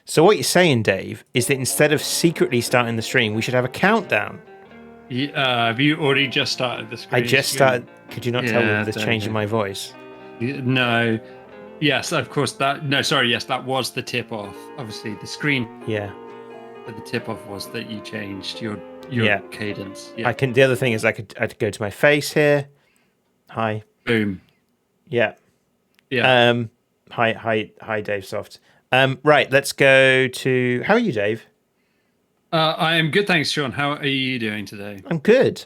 So what you're saying, Dave, is that instead of secretly starting the stream, we should have a countdown. Have you already just started the screen? I just started. Could you not tell Yeah, with the change in my voice? No. Yes, of course. Yes, that was the tip off. Obviously, the screen. Yeah. But the tip off was that you changed your cadence. Yeah. I can. The other thing is I could go to my face here. Hi. Boom. Yeah. Yeah. Hi, Dave Soft. Right. Let's go to. How are you, Dave? I am good, thanks, Sean. How are you doing today? I'm good.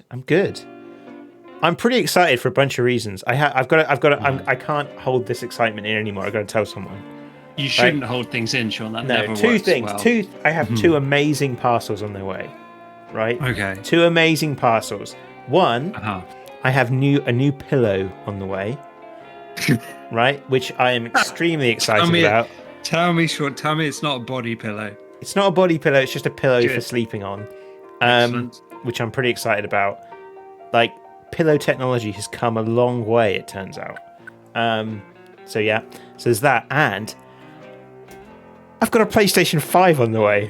I'm pretty excited for a bunch of reasons. I can't hold this excitement in anymore. I've got to tell someone. You shouldn't hold things in, Sean. That never two works things. Well. I have two amazing parcels on their way. Right? Okay. Two amazing parcels. One, Uh-huh. I have a new pillow on the way. Right? Which I am extremely excited about. Tell me, Sean. Tell me it's not a body pillow. It's not a body pillow. It's just a pillow for sleeping on. Excellent. Which I'm pretty excited about. Like, pillow technology has come a long way, it turns out. So yeah, so there's that, and I've got a PlayStation 5 on the way.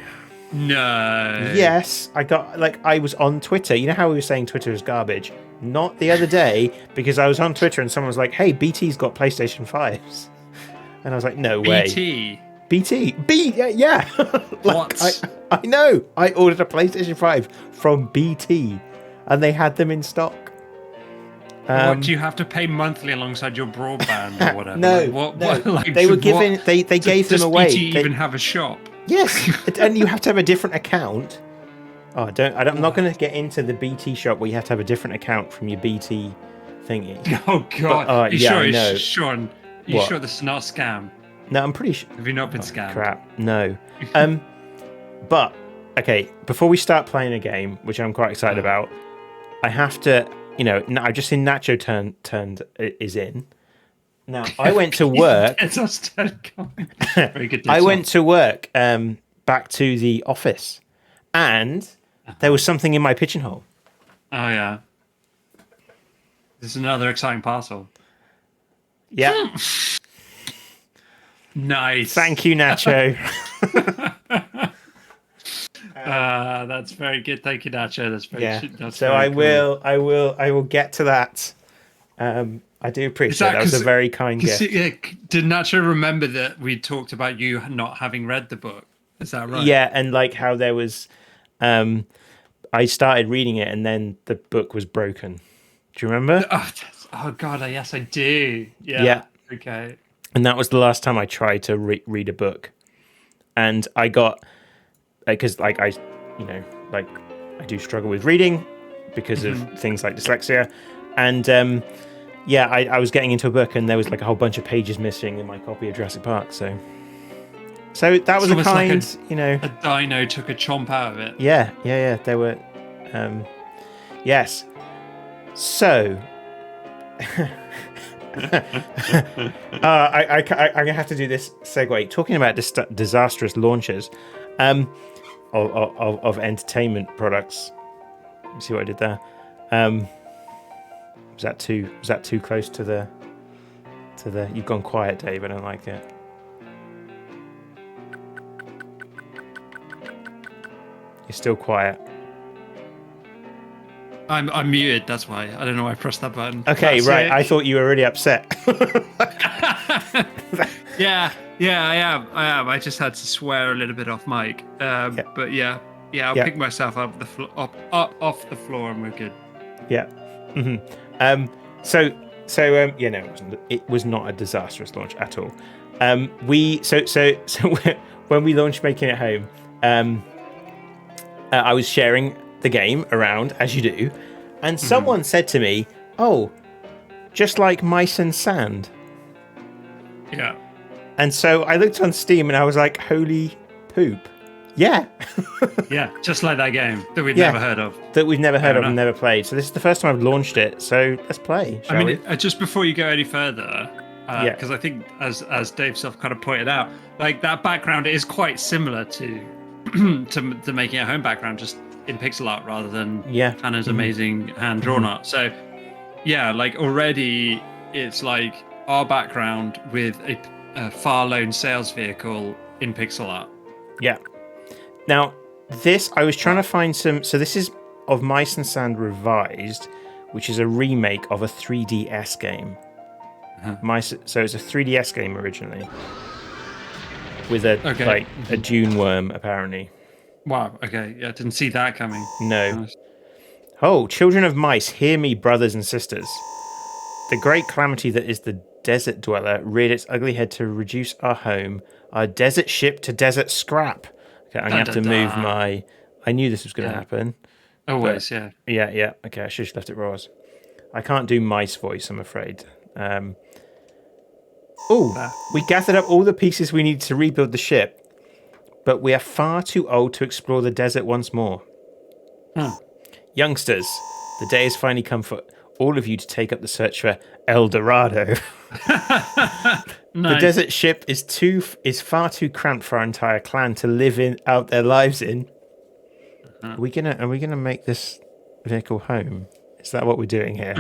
No. Yes, I was on Twitter. You know how we were saying Twitter is garbage? Not the other day, because I was on Twitter and someone was like, "Hey, BT's got PlayStation 5s," and I was like, "No way." BT, yeah. What? I know. I ordered a PlayStation 5 from BT, and they had them in stock. What, do you have to pay monthly alongside your broadband or whatever? No, What, like, they were given. They gave them away. Does BT even have a shop? Yes, and you have to have a different account. Oh, I'm not going to get into the BT shop where you have to have a different account from your BT thingy. Oh God! But, sure, I know. Sean? You sure this is not a scam? No, I'm pretty sure. Have you not been scammed? Crap, no. But okay, before we start playing a game, which I'm quite excited about, I have to. I've just seen Nacho is in. Now I went to work. Very good. I went to work back to the office, and there was something in my pigeonhole. Oh yeah. This is another exciting parcel. Yeah. Nice. Thank you, Nacho. That's very good. Thank you, Nacho. That's very. Yeah. That's so very I will get to that. I do appreciate that. Was a very kind gift. Did Nacho remember that we talked about you not having read the book? Is that right? Yeah, and like how there was, I started reading it and then the book was broken. Do you remember? Oh God, yes, I do. Yeah. Okay. And that was the last time I tried to read a book, and I got because I do struggle with reading because of things like dyslexia, and I was getting into a book and there was like a whole bunch of pages missing in my copy of Jurassic Park. So that was a kind, a dino took a chomp out of it. Yeah. There were, yes. So. I'm gonna have to do this segue. Talking about disastrous launches of entertainment products. You see what I did there? Was that too close to the? You've gone quiet, Dave. I don't like it. You're still quiet. I'm muted. That's why I don't know why I pressed that button. Okay, that's right. It. I thought you were really upset. Yeah, I am. I just had to swear a little bit off mic. But I'll pick myself up off the floor, and we're good. Yeah. Mm-hmm. It was not a disastrous launch at all. When we launched Making It Home, I was sharing the game around, as you do, and someone said to me, "Oh, just like Mice and Sand." Yeah. And so I looked on Steam and I was like, "Holy poop!" Yeah. Yeah, just like that game that we've never heard of. That we've never heard of and never played. So this is the first time I've launched it. So let's play. Shall we? Just before you go any further, because I think as Dave Self kind of pointed out, like that background is quite similar to to Making It Home background, just in pixel art rather than Hannah's amazing hand drawn art. So like already it's like our background with a far lone sales vehicle in pixel art. Yeah. Now, this, I was trying to find some... So this is Of Mice and Sand Revised, which is a remake of a 3DS game. So it's a 3DS game originally. With a Dune worm, apparently. Wow, okay. Yeah, I didn't see that coming. No. Nice. Oh, children of mice, hear me, brothers and sisters. The great calamity that is the desert dweller reared its ugly head to reduce our home, our desert ship to desert scrap. Okay, I'm going to have to move my... I knew this was going to happen. Always, yeah. Yeah. Okay, I should have left it raw. I can't do mice voice, I'm afraid. We gathered up all the pieces we need to rebuild the ship, but we are far too old to explore the desert once more. Youngsters, the day has finally come for all of you to take up the search for El Dorado. Nice. The desert ship is far too cramped for our entire clan to live out their lives in. Are we gonna make this vehicle home? Is that what we're doing here?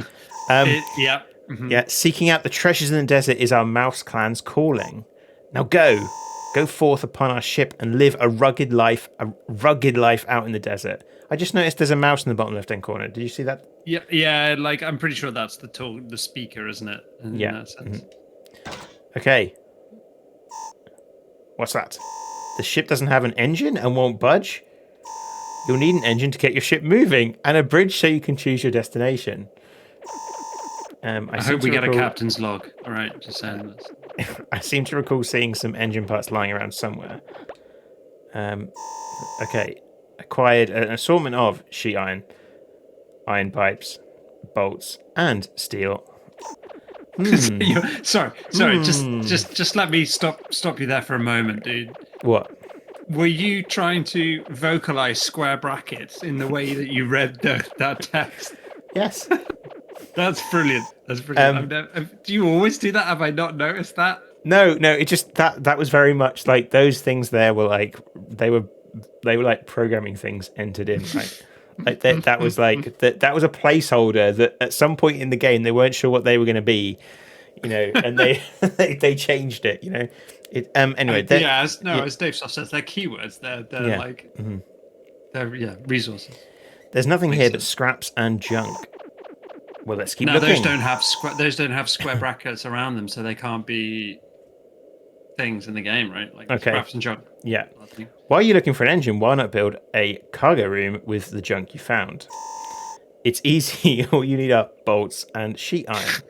Yeah. Mm-hmm. Yeah. Seeking out the treasures in the desert is our mouse clan's calling. Now go forth upon our ship and live a rugged life out in the desert. I just noticed there's a mouse in the bottom left-hand corner. Did you see that? Yeah. Like I'm pretty sure that's the speaker, isn't it? In that sense. Okay. What's that? The ship doesn't have an engine and won't budge? You'll need an engine to get your ship moving and a bridge so you can choose your destination. I hope we get a captain's log. All right, just saying this. I seem to recall seeing some engine parts lying around somewhere. Okay. Acquired an assortment of sheet iron pipes, bolts, and steel. Sorry. Just let me stop you there for a moment, dude. What? Were you trying to vocalize square brackets in the way that you read that text? Yes. That's brilliant. Do you always do that? Have I not noticed that? No. It just that was very much like those things. There were like they were like programming things entered in. Like that was like that was a placeholder that at some point in the game they weren't sure what they were going to be, and they changed it. Anyway. As Dave Soft says, they're keywords. They're like they're resources. There's nothing here but scraps and junk. Well, let's keep looking. Those don't have square brackets around them, so they can't be things in the game, right? Like scraps and junk. Yeah. While you're looking for an engine, why not build a cargo room with the junk you found? It's easy. All you need are bolts and sheet iron.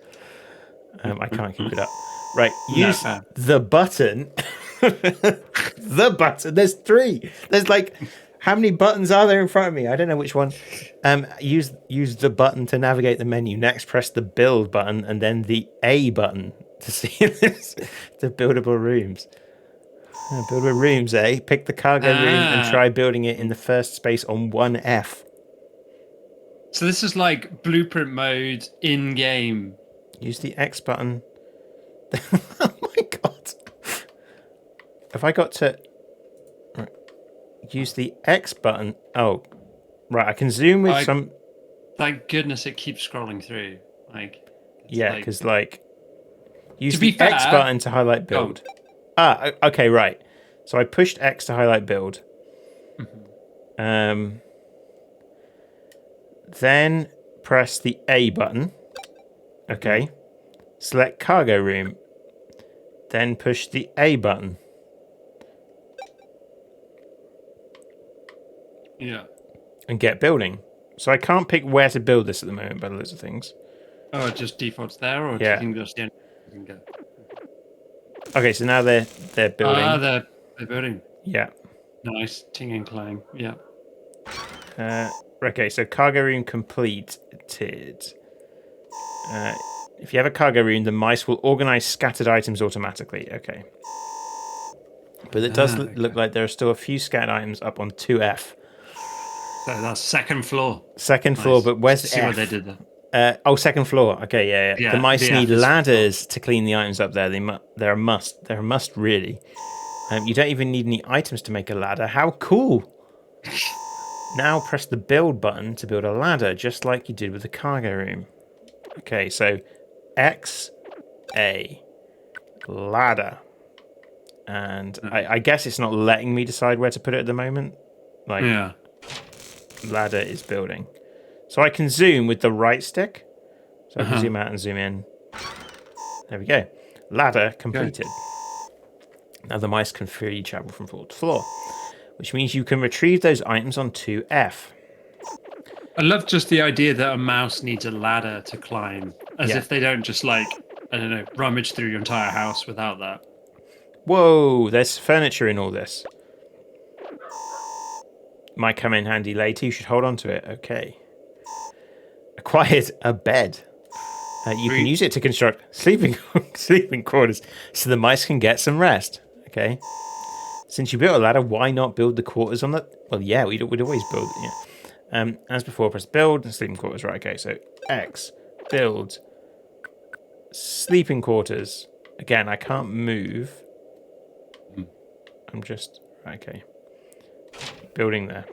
I can't keep it up. Right. Use the button. The button. There's 3. There's like... How many buttons are there in front of me? I don't know which one. Use the button to navigate the menu. Next, press the build button and then the A button to see the buildable rooms. Buildable rooms, eh? Pick the cargo room and try building it in the first space on 1F. So this is like blueprint mode in game. Use the X button. Oh my god! Have I got to? Use the X button. Oh, right. I can zoom with some. Thank goodness it keeps scrolling through. Because use the X button to highlight build. Okay, right. So I pushed X to highlight build. Mm-hmm. Then press the A button. Okay. Select cargo room. Then push the A button. Yeah. And get building. So I can't pick where to build this at the moment by the looks of things. Oh, it just defaults there, or do you think that's the end you can go? Okay, so now they're building. They're building. Yeah. Nice. Ting and clang. Yeah. Okay, so cargo room completed. If you have a cargo room, the mice will organize scattered items automatically. Okay. But it does look like there are still a few scattered items up on 2F. So that's second floor. Second floor, but where's see F? what they did there. Second floor. Okay, yeah. The mice need ladders to clean the items up there. They're a must. They're a must, really. You don't even need any items to make a ladder. How cool! Now press the build button to build a ladder, just like you did with the cargo room. Okay, so X, A, ladder. and I guess it's not letting me decide where to put it at the moment. Like, ladder is building. So I can zoom with the right stick. So I can zoom out and zoom in. There we go. Ladder completed. Now the mice can freely travel from floor to floor, which means you can retrieve those items on 2F. I love just the idea that a mouse needs a ladder to climb, as if they don't just like, I don't know, rummage through your entire house without that. Whoa, there's furniture in all this. Might come in handy later. You should hold on to it. Okay. Acquired a bed. You can use it to construct sleeping quarters so the mice can get some rest. Okay. Since you built a ladder, why not build the quarters on the... Well, yeah, we'd always build it. Yeah. As before, press build and sleeping quarters. Right, okay. So X, build, sleeping quarters. Again, I can't move. I'm just... Okay. Building there.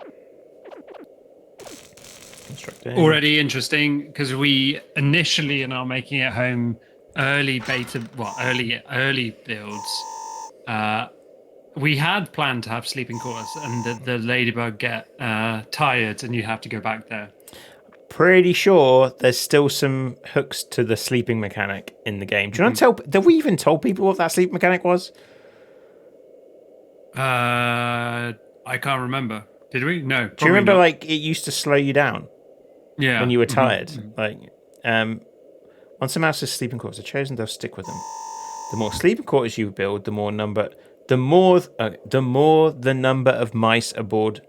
Constructing. Already interesting, because we initially in our Making It Home early builds, we had planned to have sleeping quarters, and the ladybug get tired, and you have to go back there. Pretty sure there's still some hooks to the sleeping mechanic in the game. Do you want to tell? Did we even told people what that sleep mechanic was? I can't remember. Did we? No. Do you remember not. like it used to slow you down? Yeah. When you were tired, like once a mouse is sleeping quarters are chosen, they'll stick with them. The more sleeping quarters you build, the more the number of mice aboard.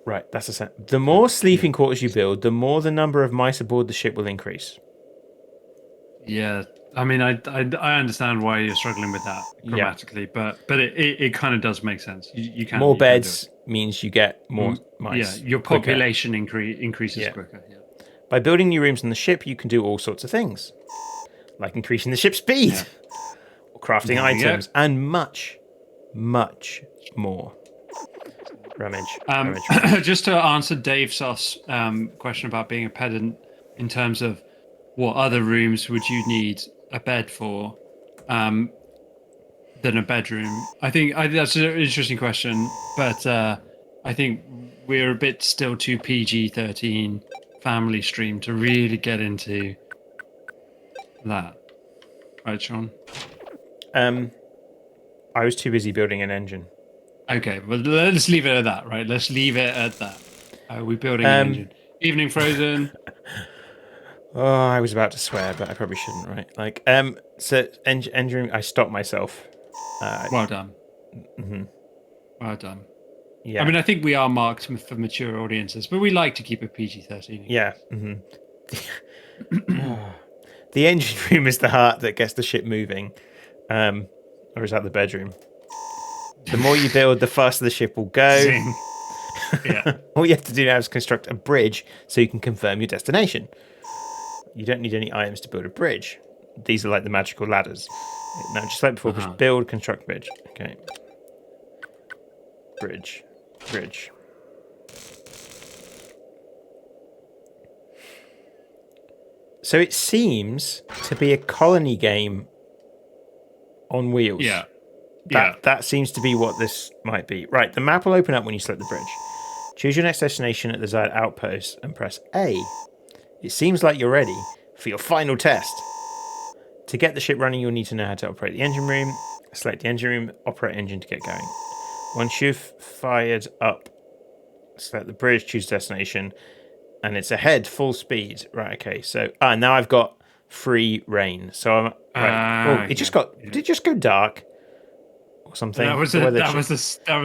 Right, that's a set. The more sleeping quarters you build, the more the number of mice aboard the ship will increase. Yeah, I mean, I understand why you're struggling with that grammatically, but it kind of does make sense. You can more beds means you get more mice. Yeah, your population increases quicker. Yeah. By building new rooms on the ship, you can do all sorts of things, like increasing the ship's speed, or crafting items, and much, much more. Rummage. Just to answer Dave Soft's question about being a pedant in terms of what other rooms would you need a bed for than a bedroom? I think that's an interesting question, but I think we're a bit still too PG-13 family stream to really get into that. Right, Sean? I was too busy building an engine. Okay, well, let's leave it at that, right? Let's leave it at that. We're building an engine. Evening Frozen. Oh, I was about to swear, but I probably shouldn't, right? Like, so engine. I stopped myself. Well done. Well done. Yeah. I mean, I think we are marked for mature audiences, but we like to keep it PG-13. Yeah. The engine room is the heart that gets the ship moving, or is that the bedroom? The more you build, the faster the ship will go. Yeah. All you have to do now is construct a bridge so you can confirm your destination. You don't need any items to build a bridge. These are like the magical ladders. Now, just like before, just build, construct bridge. Okay. Bridge. So it seems to be a colony game on wheels. Yeah. That seems to be what this might be. Right, the map will open up when you select the bridge. Choose your next destination at the desired outpost and press A. It seems like you're ready for your final test. To get the ship running, you'll need to know how to operate the engine room. Select the engine room, operate engine to get going. Once you've fired up, select the bridge, choose destination, and it's ahead, full speed. Right, okay, so now I've got free reign. So I'm right. Did it just go dark? Or something. That was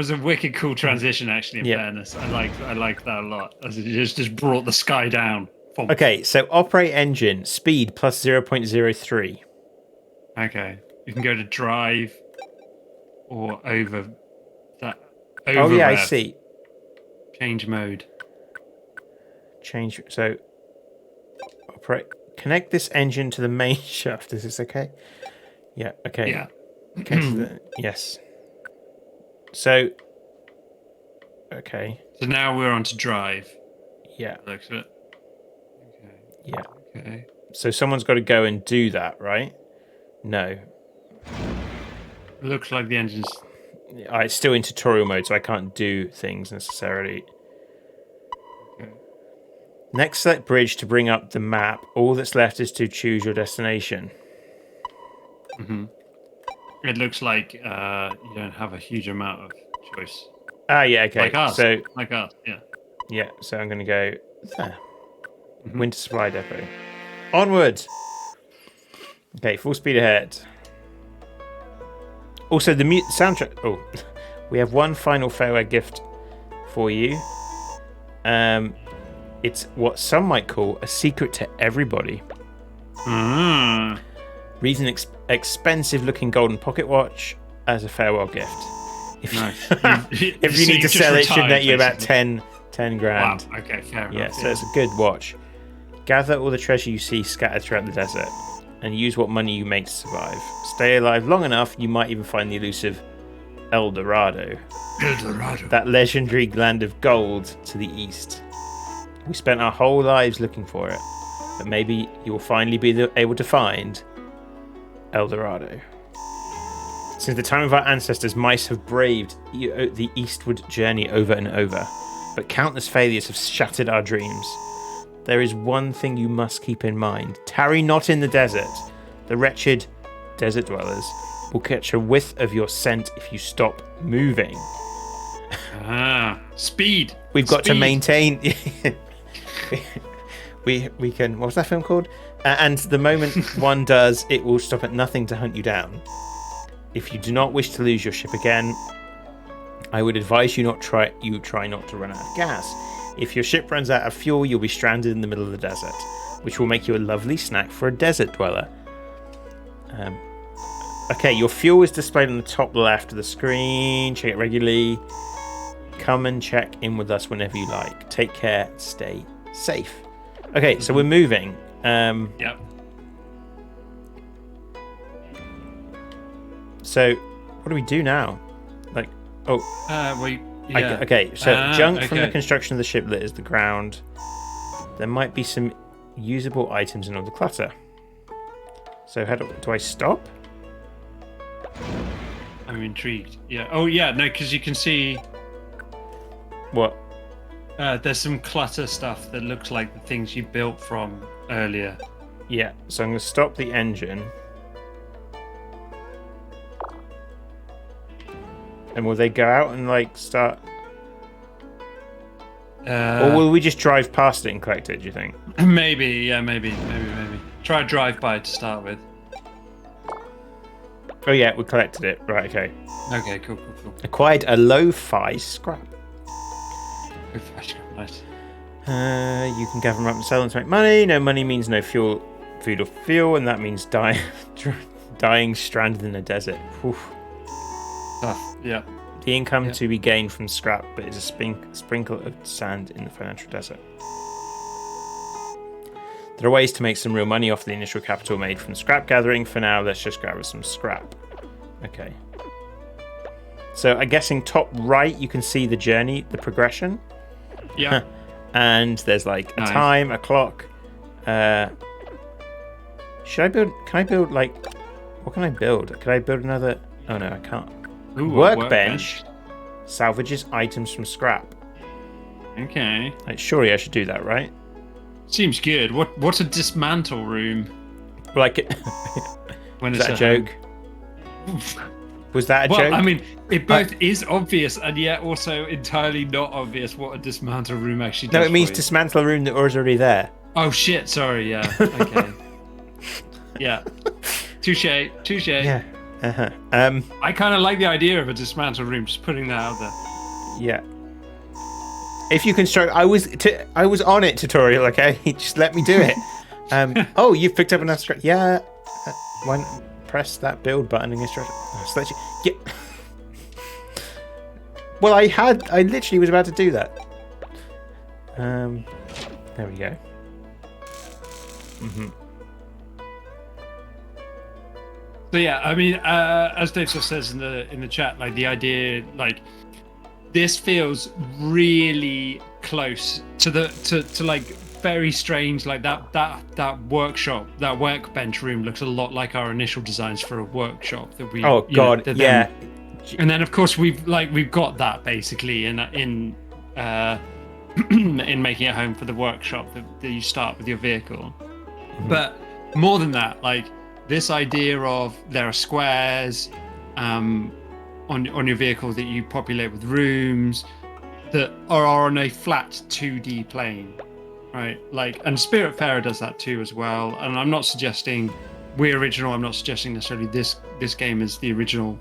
a wicked cool transition, actually. In fairness, I like that a lot. As it just brought the sky down. Boom. Okay, so operate engine speed plus 0.03. Okay, you can go to drive or over that. Oh yeah, I see. Change mode. So operate. Connect this engine to the main shaft. Is this okay? Yeah. Okay. Yeah. Okay. Yes. So. Okay. So now we're on to drive. Yeah. Looks at it. Okay. Yeah. Okay. So someone's got to go and do that, right? No. It looks like the engine's... It's still in tutorial mode, so I can't do things necessarily. Okay. Next, select bridge to bring up the map. All that's left is to choose your destination. It looks like you don't have a huge amount of choice. Ah, yeah, okay. Like us. So, Like us, yeah. yeah, so I'm going to go there. Winter Supply Depot. Onward! Okay, full speed ahead. Also, the soundtrack... Oh, we have one final farewell gift for you. It's what some might call a secret to everybody. Reason expensive-looking golden pocket watch as a farewell gift. If you need to sell it, should net you about 10 grand. Wow, okay, fair enough. Yeah, so it's a good watch. Gather all the treasure you see scattered throughout the desert, and use what money you make to survive. Stay alive long enough, you might even find the elusive El Dorado. That legendary land of gold to the east. We spent our whole lives looking for it, but maybe you will finally be able to find El Dorado. Since the time of our ancestors, mice have braved the eastward journey over and over, but countless failures have shattered our dreams. There is one thing you must keep in mind. Tarry not in the desert. The wretched desert dwellers will catch a whiff of your scent if you stop moving. Speed. We've got to maintain... we can... What was that film called? And the moment one does, it will stop at nothing to hunt you down. If you do not wish to lose your ship again, I would advise you try not to run out of gas. If your ship runs out of fuel, you'll be stranded in the middle of the desert, which will make you a lovely snack for a desert dweller. Okay, your fuel is displayed on the top left of the screen. Check it regularly. Come and check in with us whenever you like. Take care. Stay safe. Okay, so we're moving. Yep. So, what do we do now? Like, oh. Yeah. Okay, so junk from the construction of the ship litters the ground. There might be some usable items in all the clutter. So how do I stop? I'm intrigued. Yeah. Oh, yeah. No, because you can see... What? There's some clutter stuff that looks like the things you built from earlier. Yeah, so I'm going to stop the engine. And will they go out and, like, start... or will we just drive past it and collect it, do you think? Maybe, yeah, maybe. Try a drive-by to start with. Oh, yeah, we collected it. Right, okay. Okay, cool. Acquired a lo-fi scrap. Nice. You can gather them up and sell them to make money. No money means no food or fuel, and that means dying stranded in a desert. Oof. Yeah. The income to be gained from scrap, but is a sprinkle of sand in the financial desert. There are ways to make some real money off the initial capital made from scrap gathering. For now, let's just gather some scrap. Okay. So I'm guessing top right, you can see the journey, the progression. Yeah. And there's like a time, a clock. Should I build? Can I build like? What can I build? Can I build another? Oh no, I can't. Ooh, workbench salvages items from scrap. Okay. Like, surely I should do that, right? Seems good. What's a dismantle room? Like, When is that a joke? Was that a joke? Well, I mean, it both is obvious and yet also entirely not obvious what a dismantle room actually does. No, it means dismantle a room that was already there. Oh shit! Sorry. Yeah. Okay. Yeah. Touche. Yeah. I kind of like the idea of a dismantle room. Just putting that out there. Yeah. If you construct, I was on it tutorial. Okay, just let me do it. Oh, you've picked up enough scrap. Yeah. Press that build button and instruct. Yeah. Well, I literally was about to do that. There we go. So yeah, I mean, as Dave just says in the chat, like the idea, like this feels really close to like very strange. Like that workshop, that workbench room looks a lot like our initial designs for a workshop that we. Oh God, yeah. And then of course we've got that basically in in making a home for the workshop that you start with your vehicle. Mm-hmm. But more than that, like this idea of there are squares on your vehicle that you populate with rooms that are on a flat 2D plane, right? Like, and Spiritfarer does that too as well. And I'm not suggesting we're original. I'm not suggesting necessarily this game is the original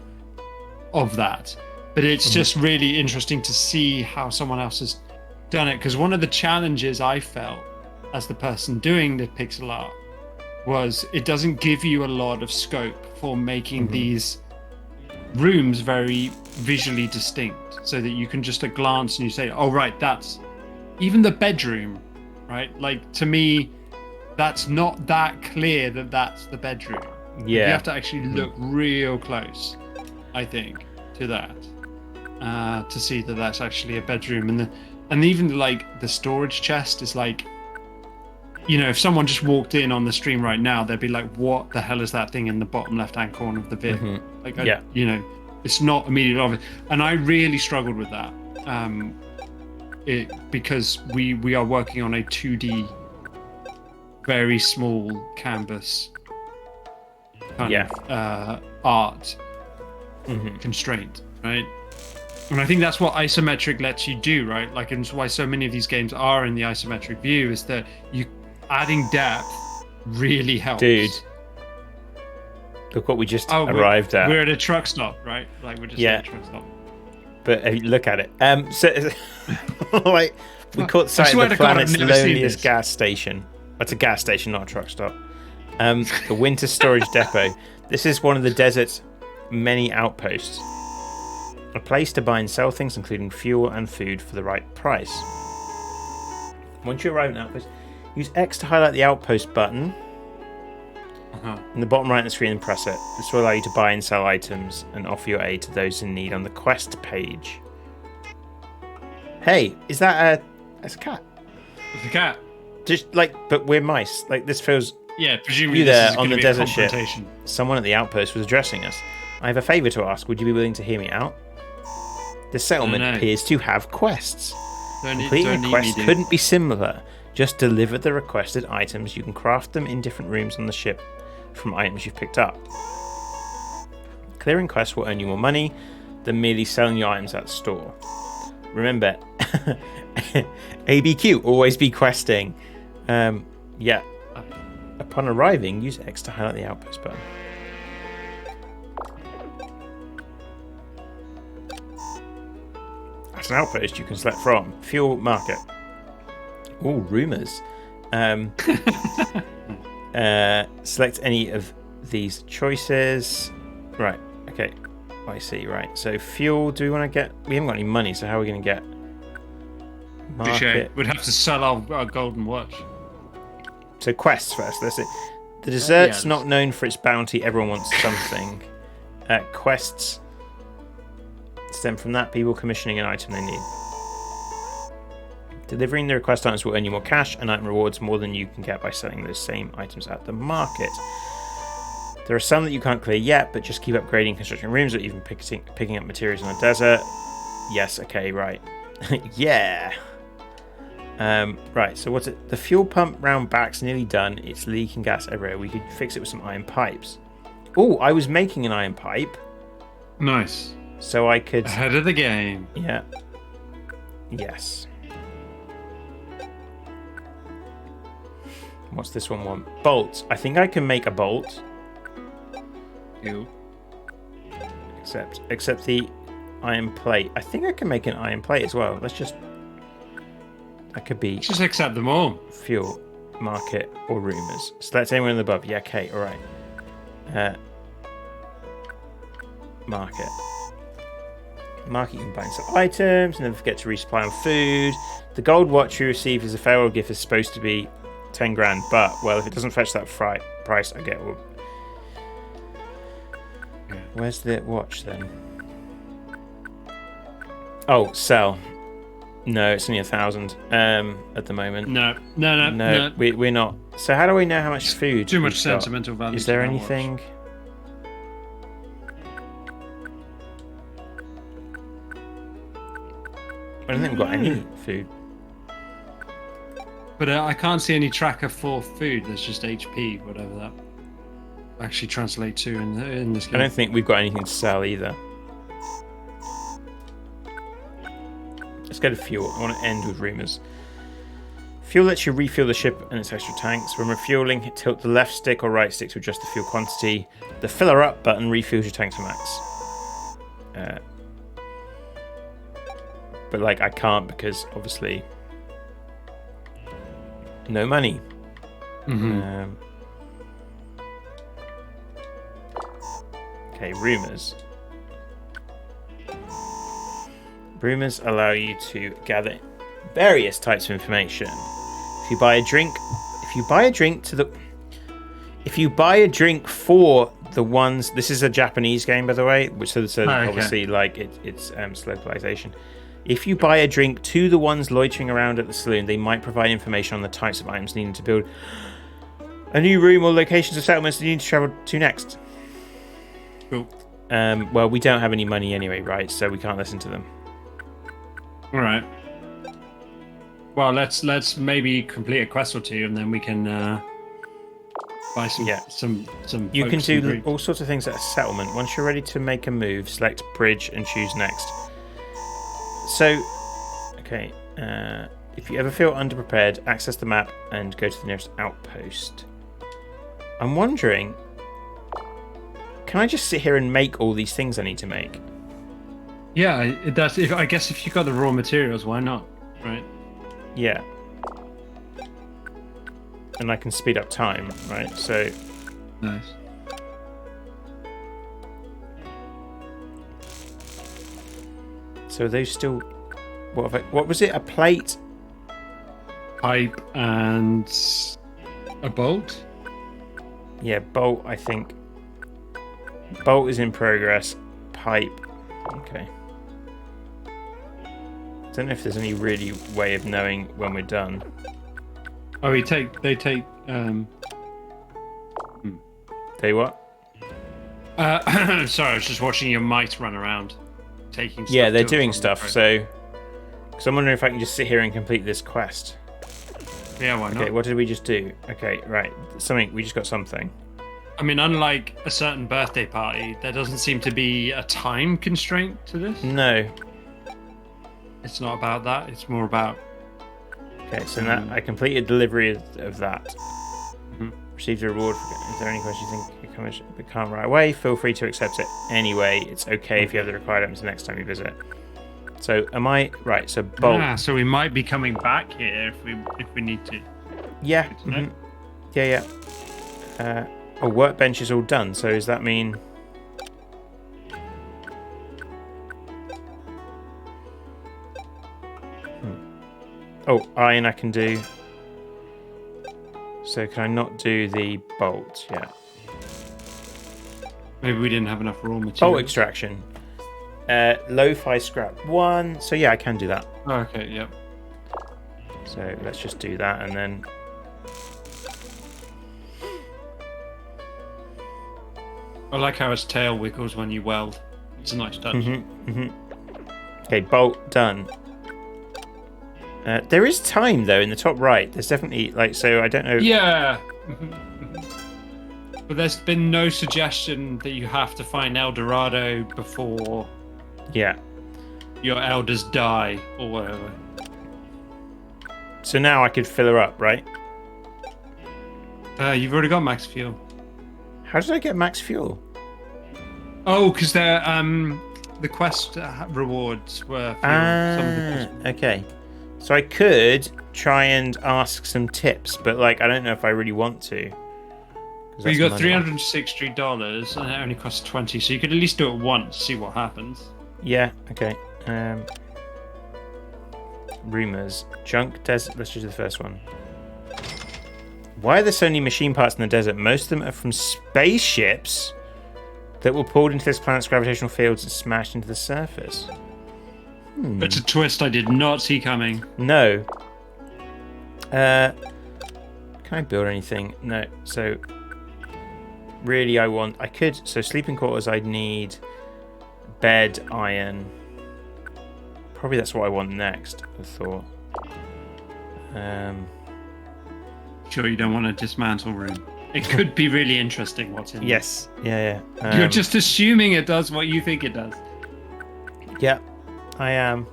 of that, but it's just really interesting to see how someone else has done it. Because one of the challenges I felt as the person doing the pixel art was it doesn't give you a lot of scope for making these rooms very visually distinct, so that you can just at glance and you say, oh right, that's even the bedroom, right? Like to me, that's not that clear that that's the bedroom. You have to actually look real close, I think, to that to see that that's actually a bedroom. And even like the storage chest is like, you know, if someone just walked in on the stream right now, they'd be like, what the hell is that thing in the bottom left-hand corner of the vehicle? Like, you know, it's not immediately obvious. And I really struggled with that because we are working on a 2D, very small canvas kind of art constraint, right? And I think that's what isometric lets you do, right? Like, and why so many of these games are in the isometric view is that you adding depth really helps. Dude, look what we just arrived at. We're at a truck stop, right? Like we're just at a truck stop. But look at it. So, like, we caught sight of the planet's loneliest gas station. It's a gas station, not a truck stop. The winter storage depot. This is one of the desert's many outposts. A place to buy and sell things, including fuel and food, for the right price. Once you arrive at an outpost, use X to highlight the outpost button in the bottom right of the screen and press it. This will allow you to buy and sell items and offer your aid to those in need on the quest page. Hey, is that that's a cat? It's a cat. Just like, but we're mice. Like, this feels. Yeah, presumably you this there is on the be desert a ship. Someone at the outpost was addressing us. I have a favour to ask. Would you be willing to hear me out? The settlement appears to have quests. Completing a quest couldn't be similar. Just deliver the requested items. You can craft them in different rooms on the ship from items you've picked up. Clearing quests will earn you more money than merely selling your items at the store. Remember, ABQ, always be questing. Upon arriving, use X to highlight the outpost button. At an outpost you can select from. Fuel market. Oh, rumours. Select any of these choices. Right, okay. I see, right. So fuel, do we want to get... We haven't got any money, so how are we going to get... Market. We'd have to sell our golden watch. So quests first, let's see. The desert's not known for its bounty. Everyone wants something. Quests stem from that, people commissioning an item they need. Delivering the request items will earn you more cash and item rewards more than you can get by selling those same items at the market. There are some that you can't clear yet, but just keep upgrading, constructing rooms, or even picking up materials in the desert. Yes, okay, right. Yeah. Right, so what's it? The fuel pump round back's nearly done. It's leaking gas everywhere. We could fix it with some iron pipes. Oh, I was making an iron pipe. Nice. So I could... Ahead of the game. Yeah. Yes. What's this one want? Bolts. I think I can make a bolt. Ew. Except the iron plate. I think I can make an iron plate as well. Let's just... That could be... Just accept them all. Fuel, market, or rumours. Select anyone in the above. Yeah, okay, alright. Market. Market, you can buy some items. Never forget to resupply on food. The gold watch you receive as a farewell gift is supposed to be 10 grand, but, well, if it doesn't fetch that price, I get... Well, where's the watch, then? Oh, sell. No, it's only 1,000 at the moment. No. We're not. So how do we know how much food? Too much we've got? sentimental value. Is there to that anything? watch. I don't think we've got any food. But I can't see any tracker for food. There's just HP, whatever that actually translates to in this game. I don't think we've got anything to sell either. Let's go to fuel. I want to end with rumours. Fuel lets you refuel the ship and its extra tanks. When refueling, tilt the left stick or right stick to adjust the fuel quantity. The filler up button refills your tanks to max. But like I can't because obviously no money. Okay, rumours. Rumours allow you to gather various types of information. If you buy a drink for the ones, this is a Japanese game by the way, which so obviously like it's localization. If you buy a drink to the ones loitering around at the saloon, they might provide information on the types of items needed to build a new room or locations of settlements that you need to travel to next. Cool. Well, we don't have any money anyway, right? So we can't listen to them. All right. Well, let's maybe complete a quest or two, and then we can buy some. You can do all sorts of things at a settlement. Once you're ready to make a move, select bridge and choose next. So, okay. If you ever feel underprepared, access the map and go to the nearest outpost. I'm wondering, can I just sit here and make all these things I need to make? Yeah, I guess if you've got the raw materials, why not? Right. Yeah. And I can speed up time, right? So. Nice. So are those still? What was it? A plate, pipe, and a bolt. Yeah, bolt. I think. Bolt is in progress. Pipe. Okay. I don't know if there's any really way of knowing when we're done. Oh, they take. They what? Sorry, I was just watching your mice run around, taking. Yeah, they're doing stuff. So, because I'm wondering if I can just sit here and complete this quest. Yeah, why not? Okay, what did we just do? Okay, right. We just got something. I mean, unlike a certain birthday party, there doesn't seem to be a time constraint to this. No. It's not about that. It's more about. Okay, so that I completed delivery of that. Received a reward. Is there any question you think you can't right away? Feel free to accept it anyway. It's okay if you have the required items the next time you visit. So am I right? So bolt. So we might be coming back here if we need to. Yeah. Mm-hmm. Yeah. Workbench is all done. So does that mean? Oh, iron I can do. So can I not do the bolt yet? Maybe we didn't have enough raw material. Bolt extraction. Lo-fi scrap 1. So yeah, I can do that. Oh, okay, yep. So let's just do that and then... I like how its tail wiggles when you weld. It's a nice touch. Okay, bolt done. There is time though in the top right. There's definitely so I don't know. Yeah. But there's been no suggestion that you have to find El Dorado before. Yeah. Your elders die or whatever. So now I could fill her up, right? You've already got max fuel. How did I get max fuel? Oh, because they're the quest rewards were. Okay. So I could try and ask some tips, but I don't know if I really want to. Well, you got $363 and it only costs 20, so you could at least do it once, see what happens. Yeah. Okay. Rumors. Junk desert. Let's just do the first one. Why are there so many machine parts in the desert? Most of them are from spaceships that were pulled into this planet's gravitational fields and smashed into the surface. It's a twist I did not see coming. No. Can I build anything? No. So, really, I could. So, sleeping quarters, I'd need bed, iron. Probably that's what I want next, I thought. Sure, you don't want a dismantle room. It could be really interesting what's in there. Yes. Yeah. You're just assuming it does what you think it does. Yeah, I am.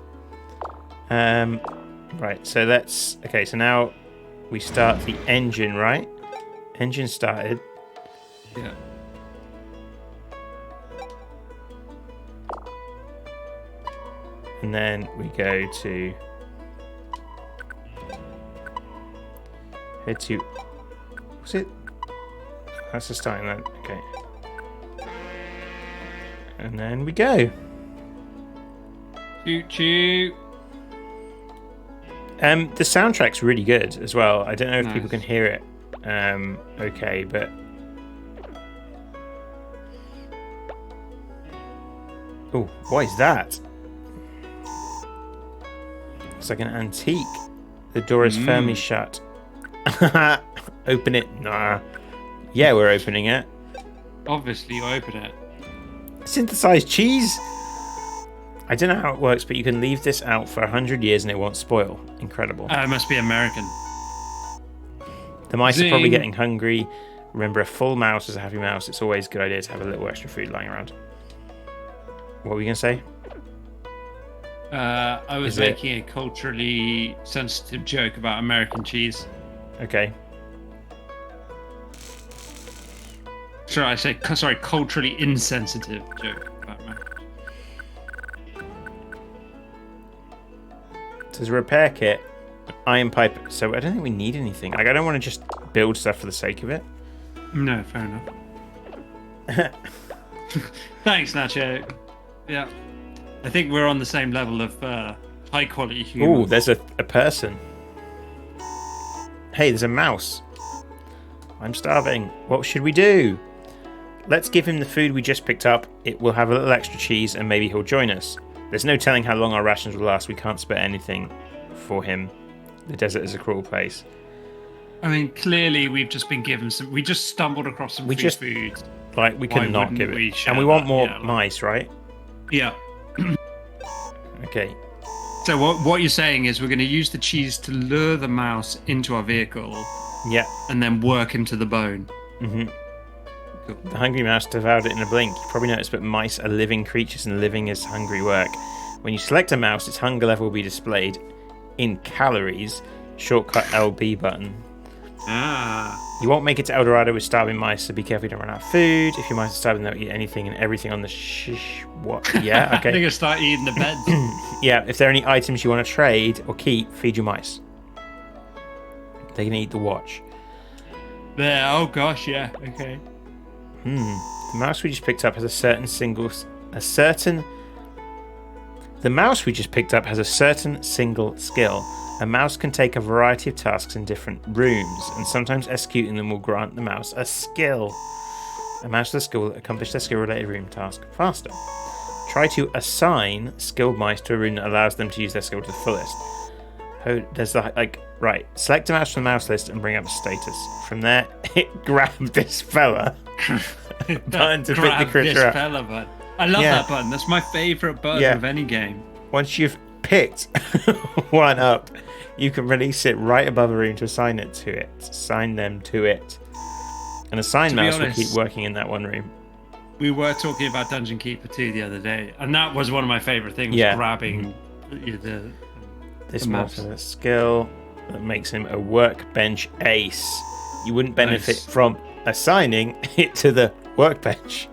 Right, so let's... Okay, so now we start the engine, right? Engine started. Yeah. And then we go to... Head to... Was it? That's the starting line. Okay. And then we go. Choo choo. The soundtrack's really good as well. I don't know if Nice. people can hear it. Okay, but... Oh, what is that? It's like an antique. The door is firmly shut. Open it. Nah. Yeah, we're opening it. Obviously, you open it. Synthesized cheese? I don't know how it works, but you can leave this out for 100 years and it won't spoil. Incredible. It must be American. The mice are probably Zing. getting hungry. Remember, a full mouse is a happy mouse. It's always a good idea to have a little extra food lying around. What were we going to say? I was Is it- making a culturally sensitive joke about American cheese. Okay. Sorry, I say culturally insensitive joke about American. So there's a repair kit, iron pipe. So I don't think we need anything. Like, I don't want to just build stuff for the sake of it. No, fair enough. Thanks, Nacho. Yeah, I think we're on the same level of high quality humor. Ooh, there's a person. Hey, there's a mouse. I'm starving. What should we do? Let's give him the food we just picked up. It will have a little extra cheese and maybe he'll join us. There's no telling how long our rations will last. We can't spare anything for him. The desert is a cruel place. I mean, clearly we've just been given some. We just stumbled across some We free just- food. Like, we Why could not wouldn't give we it. share And we want that? more Yeah, like- mice, right? Yeah. Okay. So what you're saying is we're going to use the cheese to lure the mouse into our vehicle Yeah. and then work him to the bone. hmm Cool. The hungry mouse devoured it in a blink. You probably noticed, but mice are living creatures and living is hungry work. When you select a mouse, its hunger level will be displayed in calories. Shortcut LB button. Ah. You won't make it to El Dorado with starving mice, so be careful you don't run out of food. If your mice are starving, they'll eat anything and everything on the what? Yeah, They're okay. going to start eating the beds. Yeah, if there are any items you want to trade or keep, feed your mice. They can eat the watch. There. Oh gosh, yeah. Okay. The mouse we just picked up has a certain single skill. A mouse can take a variety of tasks in different rooms, and sometimes executing them will grant the mouse a skill. A mouse with a skill will accomplish their skill-related room task faster. Try to assign skilled mice to a room that allows them to use their skill to the fullest. There's the right. Select a mouse from the mouse list and bring up status. From there, it grabbed this fella. Button to pick the Grab this creature up. fella button. I love Yeah. that button. That's my favorite button Yeah. of any game. Once you've picked one up, you can release it right above a room to assign it to it. Assign them to it. An assigned To be mouse will honest- keep working in that one room. We were talking about Dungeon Keeper 2 the other day, and that was one of my favorite things. Yeah. Grabbing This the mouse mouse. has a skill that makes him a workbench ace. You wouldn't benefit Nice. from assigning it to the workbench.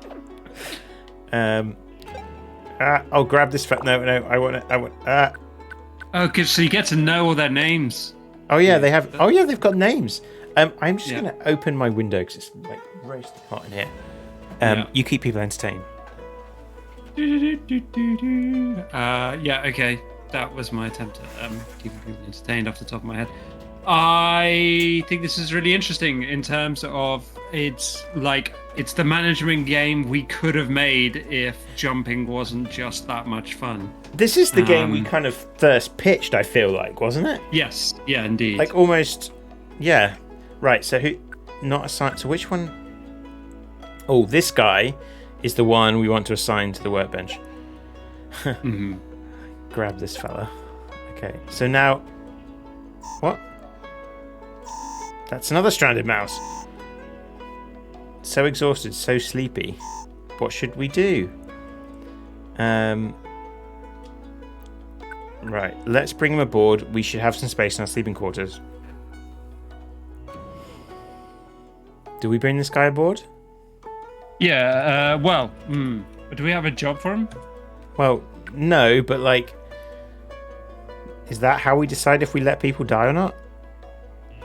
I'll grab this. No, I want. Oh, good. So you get to know all their names. Oh yeah, they have. Oh yeah, they've got names. I'm just Yeah. gonna open my window because it's like roasting hot in here. Yeah. You keep people entertained. Yeah, okay. That was my attempt at keeping people entertained off the top of my head. I think this is really interesting in terms of it's like It's the management game we could have made if jumping wasn't just that much fun. This is the game we kind of first pitched, I feel like, wasn't it? Yes, yeah, indeed. Like almost, yeah. Right, so who, not assigned, so which one? Oh, this guy is the one we want to assign to the workbench. Grab this fella. Okay, so now, what? That's another stranded mouse. So exhausted, so sleepy. What should we do? Right, let's bring him aboard. We should have some space in our sleeping quarters. Do we bring this guy aboard? Yeah, well, do we have a job for him? Well, no, but like, is that how we decide if we let people die or not?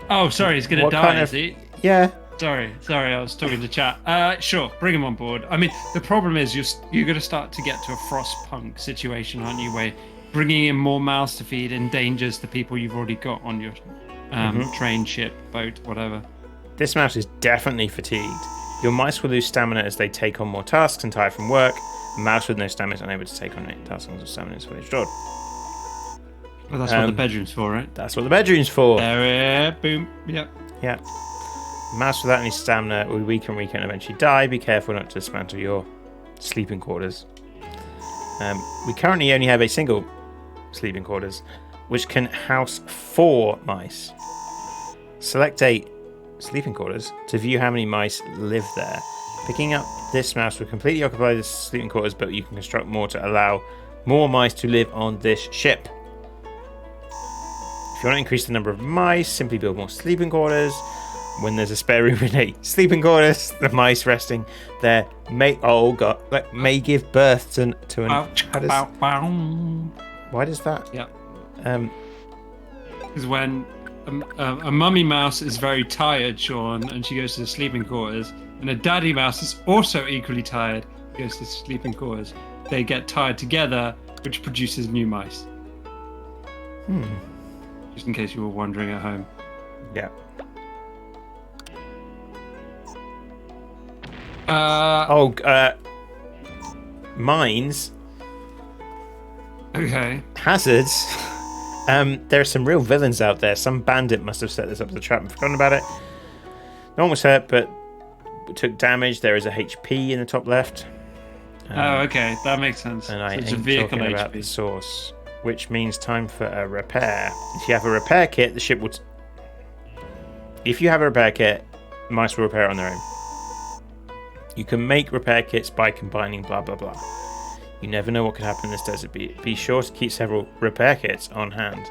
Oh, sorry, he's gonna die, is he? Yeah. Sorry, I was talking to chat. Sure, bring him on board. I mean, the problem is you're going to start to get to a Frostpunk situation, aren't you, where bringing in more mouths to feed endangers the people you've already got on your train, ship, boat, whatever. This mouse is definitely fatigued. Your mice will lose stamina as they take on more tasks and tire from work. A mouse with no stamina is unable to take on tasks and stamina is fully restored. Well, that's what the bedroom's for, right? That's what the bedroom's for. There, boom, yep. Yeah. Mouse without any stamina will weaken and eventually die. Be careful not to dismantle your sleeping quarters. We currently only have a single sleeping quarters, which can house 4 mice. Select 8 sleeping quarters to view how many mice live there. Picking up this mouse will completely occupy the sleeping quarters, but you can construct more to allow more mice to live on this ship. If you want to increase the number of mice, simply build more sleeping quarters. When there's a spare room in 8 sleeping quarters, the mice resting there may give birth to an. Why does that? Yeah. Because when a mummy mouse is very tired, Sean, and she goes to the sleeping quarters, and a daddy mouse is also equally tired, goes to the sleeping quarters. They get tired together, which produces new mice. Just in case you were wondering at home. Yeah. Mines. Okay. Hazards. There are some real villains out there. Some bandit must have set this up as a trap and forgotten about it. No one was hurt, but took damage. There is a HP in the top left. Okay, that makes sense. And I ain't talking about the source, which means time for a repair. If you have a repair kit, the ship will. If you have a repair kit, mice will repair it on their own. You can make repair kits by combining blah blah blah. You never know what could happen in this desert. Be sure to keep several repair kits on hand.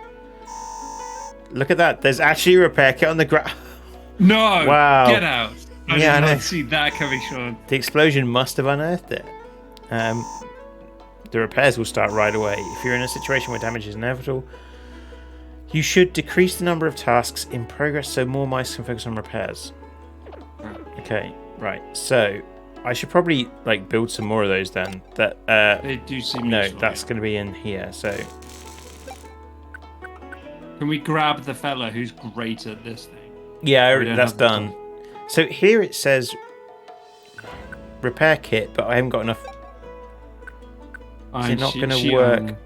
Look at that. There's actually a repair kit on the ground. No! Wow. Get out. I did not see that coming, Sean. The explosion must have unearthed it. The repairs will start right away. If you're in a situation where damage is inevitable, you should decrease the number of tasks in progress so more mice can focus on repairs. Okay, right. So I should probably build some more of those then. They do seem useful, that's going to be in here. So can we grab the fella who's great at this thing? Yeah, that's done. So here it says repair kit, but I haven't got enough. Is it not going to work? Iron.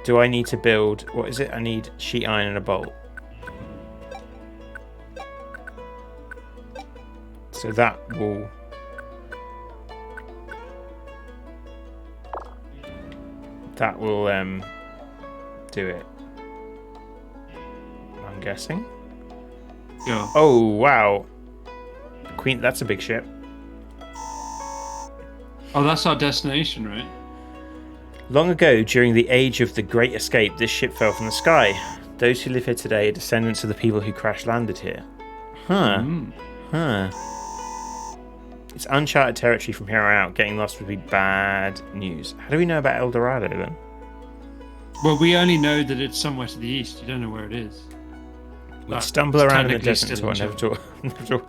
Do I need to build? What is it? I need sheet iron and a bolt. So that will. Do it. I'm guessing. Yeah. Oh wow, Queen! That's a big ship. Oh, that's our destination, right? Long ago, during the age of the Great Escape, this ship fell from the sky. Those who live here today are descendants of the people who crash landed here. Huh. It's uncharted territory from here on out. Getting lost would be bad news. How do we know about El Dorado then? Well, we only know that it's somewhere to the east. You don't know where it is. We stumble around in the desert until I never talk.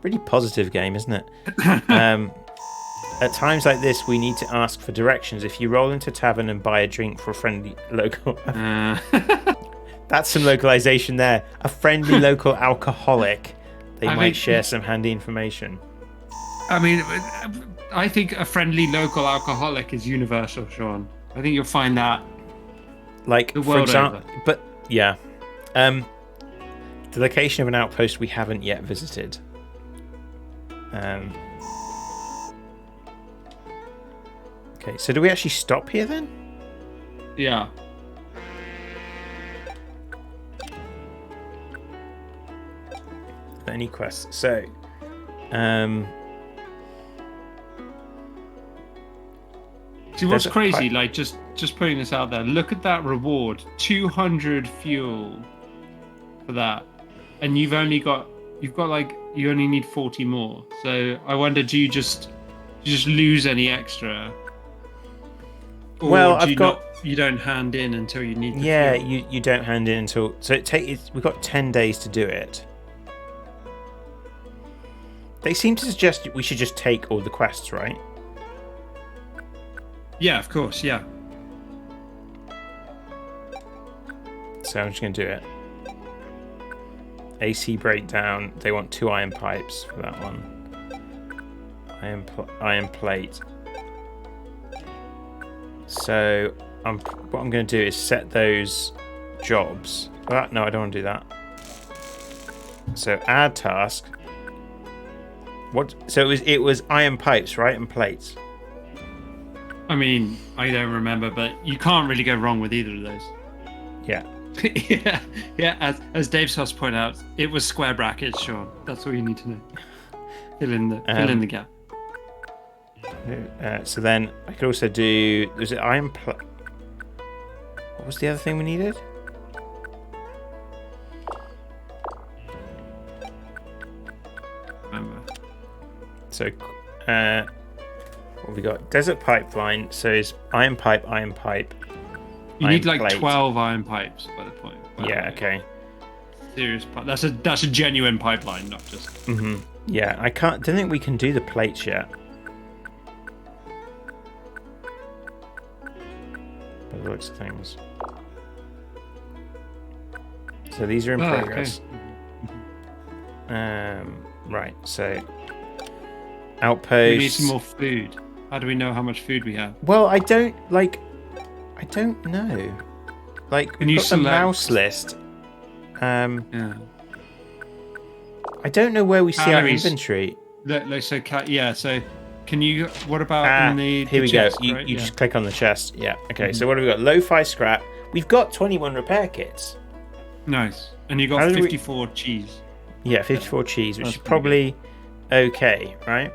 Pretty positive game, isn't it? At times like this, we need to ask for directions. If you roll into a tavern and buy a drink for a friendly local... That's some localization there. A friendly local alcoholic. They might share some handy information. I mean, I think a friendly local alcoholic is universal, Sean. I think you'll find that Like, the for world example, over. but yeah, the location of an outpost we haven't yet visited. Okay, so do we actually stop here then? Yeah. Any quests? So, See, what's crazy? Like, just putting this out there. Look at that reward: 200 fuel for that, and you've only got you only need 40 more. So I wonder, do you just lose any extra? Or well, do I've got. you don't hand in until you need the Yeah, fuel? you don't hand in until we've got 10 days to do it. They seem to suggest we should just take all the quests, right? Yeah, of course, yeah. So I'm just going to do it. AC breakdown. They want 2 iron pipes for that one. Iron plate. So what I'm going to do is set those jobs. No, I don't want to do that. So add task. What? So it was iron pipes, right, and plates. I mean, I don't remember, but you can't really go wrong with either of those. Yeah. yeah. As Dave Soss pointed out, it was square brackets, Sean. That's all you need to know. Fill in the gap. So then I could also do. Was it iron plate? What was the other thing we needed? Remember. So, what have we got? Desert pipeline. So is iron pipe. You need like plate. 12 iron pipes by the point. Yeah. Okay. Serious pipe. That's a genuine pipeline, not just. Mhm. Yeah. I can't. Don't think we can do the plates yet. By the looks of things. So these are in progress. Okay. Right. So outposts. We need some more food. How do we know how much food we have? Well, I don't know. Like, Can you got the select- mouse list. Yeah. I don't know where we see our Calories. inventory. So can you? What about in the? Here the we chest, go. You right? just click on the chest. Yeah. Okay. So what have we got? Lo-fi scrap. We've got 21 repair kits. Nice. And you How got did we- 54 cheese. Yeah, 54 cheese, which That's is pretty probably okay, right?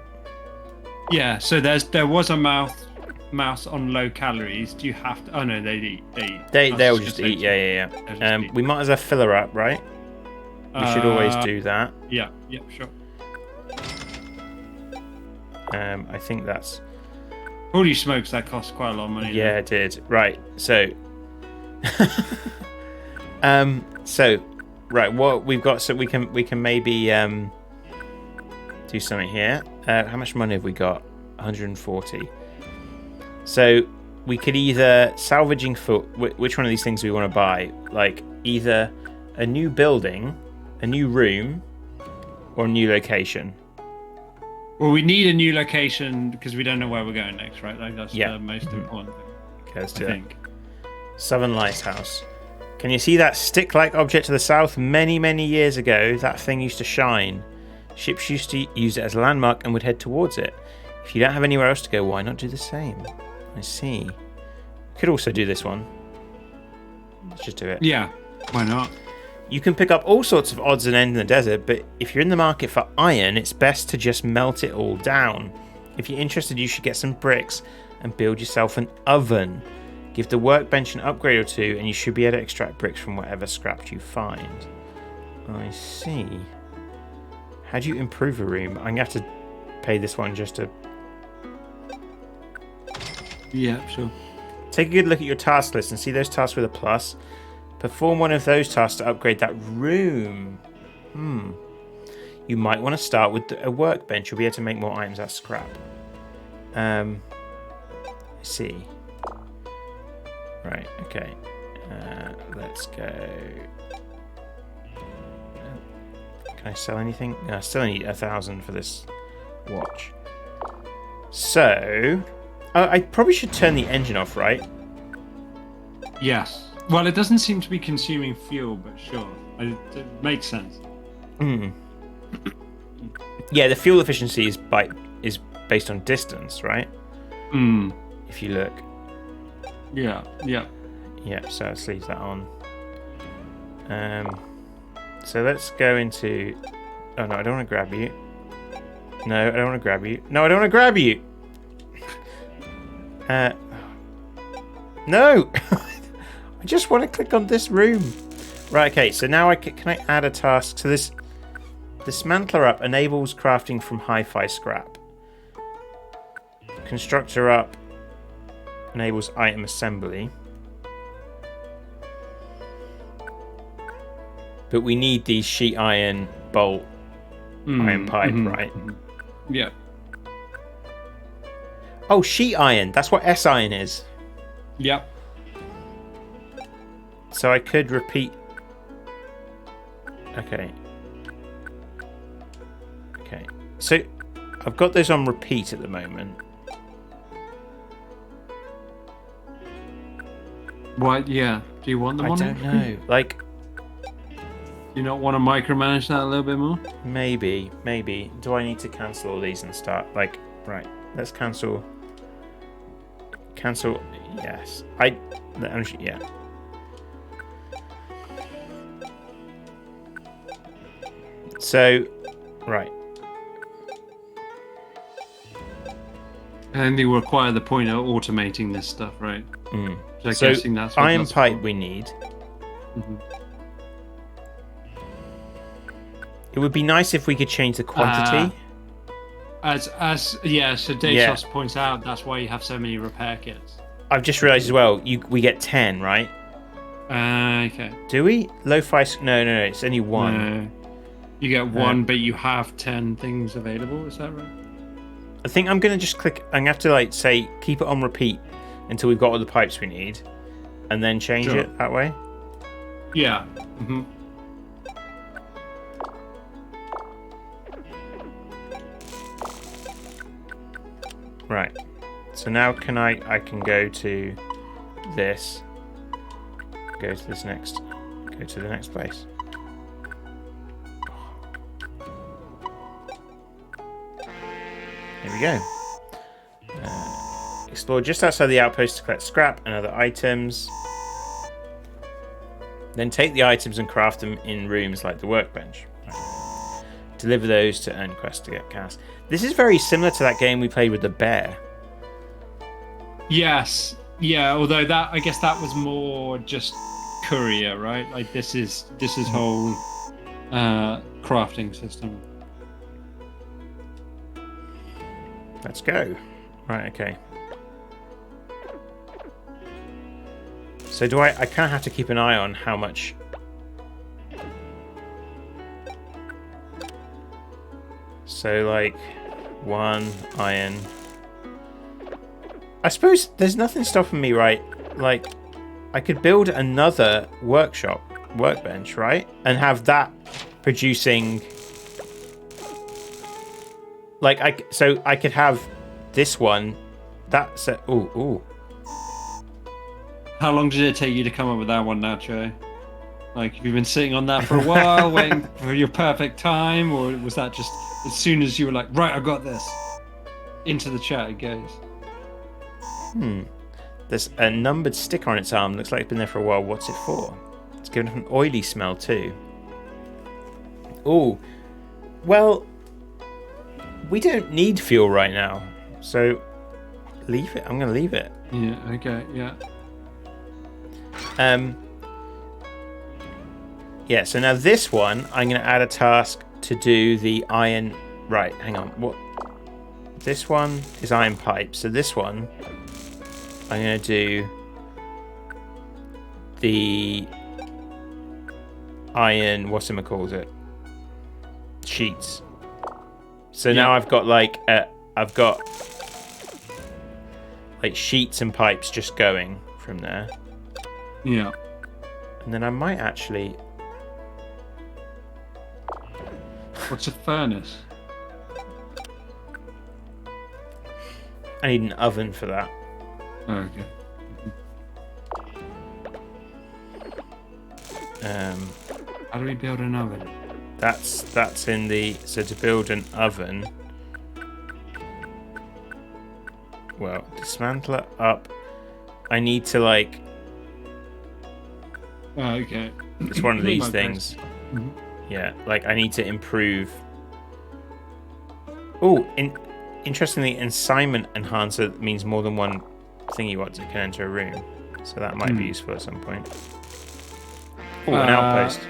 Yeah. So there was a mouse on low calories. Do you have to? Oh no, they eat. They'll just eat. Yeah. They'll just eat. We might as well fill her up, right? We should always do that. Yeah. Sure. I think that's. Holy smokes, that costs quite a lot of money. Yeah, it did. Right. So. Right. What we've got, so we can maybe do something here. How much money have we got? 140. So we could either salvaging foot. Which one of these things do we want to buy? Like either a new building, a new room, or a new location. Well, we need a new location because we don't know where we're going next, right? Like that's Yeah. the most important thing. Okay, let's I do it. think. Southern Lighthouse. Can you see that stick-like object to the south? Many, many years ago, that thing used to shine. Ships used to use it as a landmark and would head towards it. If you don't have anywhere else to go, why not do the same? I see. Could also do this one. Let's just do it. Yeah. Why not? You can pick up all sorts of odds and ends in the desert, but if you're in the market for iron, it's best to just melt it all down. If you're interested, you should get some bricks and build yourself an oven. Give the workbench an upgrade or two, and you should be able to extract bricks from whatever scrap you find. I see. How do you improve a room? I'm going to have to pay this one just to... Yeah, sure. Take a good look at your task list and see those tasks with a plus. Perform one of those tasks to upgrade that room. You might want to start with a workbench. You'll be able to make more items out of scrap. Let's see. Right, okay. Let's go. Can I sell anything? No, I still need 1,000 for this watch. So, I probably should turn the engine off, right? Yes. Well, it doesn't seem to be consuming fuel, but sure. It makes sense. Yeah, the fuel efficiency is based on distance, right? If you look. Yeah. So let's leave that on. So let's go into... Oh, no, I don't want to grab you. No, I don't want to grab you. No, I don't want to grab you! No! I just want to click on this room. Right, okay, so now can I add a task to this? Dismantler up enables crafting from hi-fi scrap. Constructor up enables item assembly. But we need the sheet iron bolt iron pipe, right? Yeah. Oh, sheet iron. That's what S iron is. Yep. So I could repeat. Okay. So I've got those on repeat at the moment. What? Yeah. Do you want them on? I don't know. Like, do you not want to micromanage that a little bit more? maybe. Do I need to cancel all these and start? Like, right. Let's cancel. Cancel. Yes. Yeah. So, right. And they require the point of automating this stuff, right? So iron pipe we need. It would be nice if we could change the quantity. So Dave points out that's why you have so many repair kits. I've just realised as well. We get 10, right? Okay. Do we? Lo-fi? No. It's only one. No. You get one, but you have 10 things available. Is that right? I think I'm gonna just click. I'm gonna have to say keep it on repeat until we've got all the pipes we need, and then change it that way. Yeah. Right. So now I can go to this. Go to this next. Go to the next place. Here we go. Explore just outside the outpost to collect scrap and other items. Then take the items and craft them in rooms like the workbench. Right. Deliver those to EarnQuest to get cast. This is very similar to that game we played with the bear. Yes. Yeah, although I guess that was more just courier, right? Like this is whole crafting system. Let's go. Right, okay. So I kind of have to keep an eye on how much... So, like, 1 iron. I suppose there's nothing stopping me, right? Like, I could build another workbench, right? And have that producing... Like, I could have this one. That's a... Ooh. How long did it take you to come up with that one, Nacho? Like, have you been sitting on that for a while, waiting for your perfect time? Or was that just as soon as you were like, right, I got this? Into the chat it goes. There's a numbered sticker on its arm. Looks like it's been there for a while. What's it for? It's giving it an oily smell, too. Ooh. Well... We don't need fuel right now, so leave it. I'm going to leave it. Yeah, okay, yeah. Yeah, so now this one, I'm going to add a task to do the iron... Right, hang on. What? This one is iron pipe, so this one, I'm going to do the iron... What's it? Sheets. So now I've got sheets and pipes just going from there. Yeah. And then I might actually... What's a furnace? I need an oven for that. Oh, okay. How do we build an oven? That's in the... So to build an oven... Well, dismantle it up. I need to, like... Oh, okay. It's one of these things. Mm-hmm. Yeah, like I need to improve... Oh, interestingly, Ensignment Enhancer means more than one thingy what can enter a room. So that might be useful at some point. Oh, an outpost.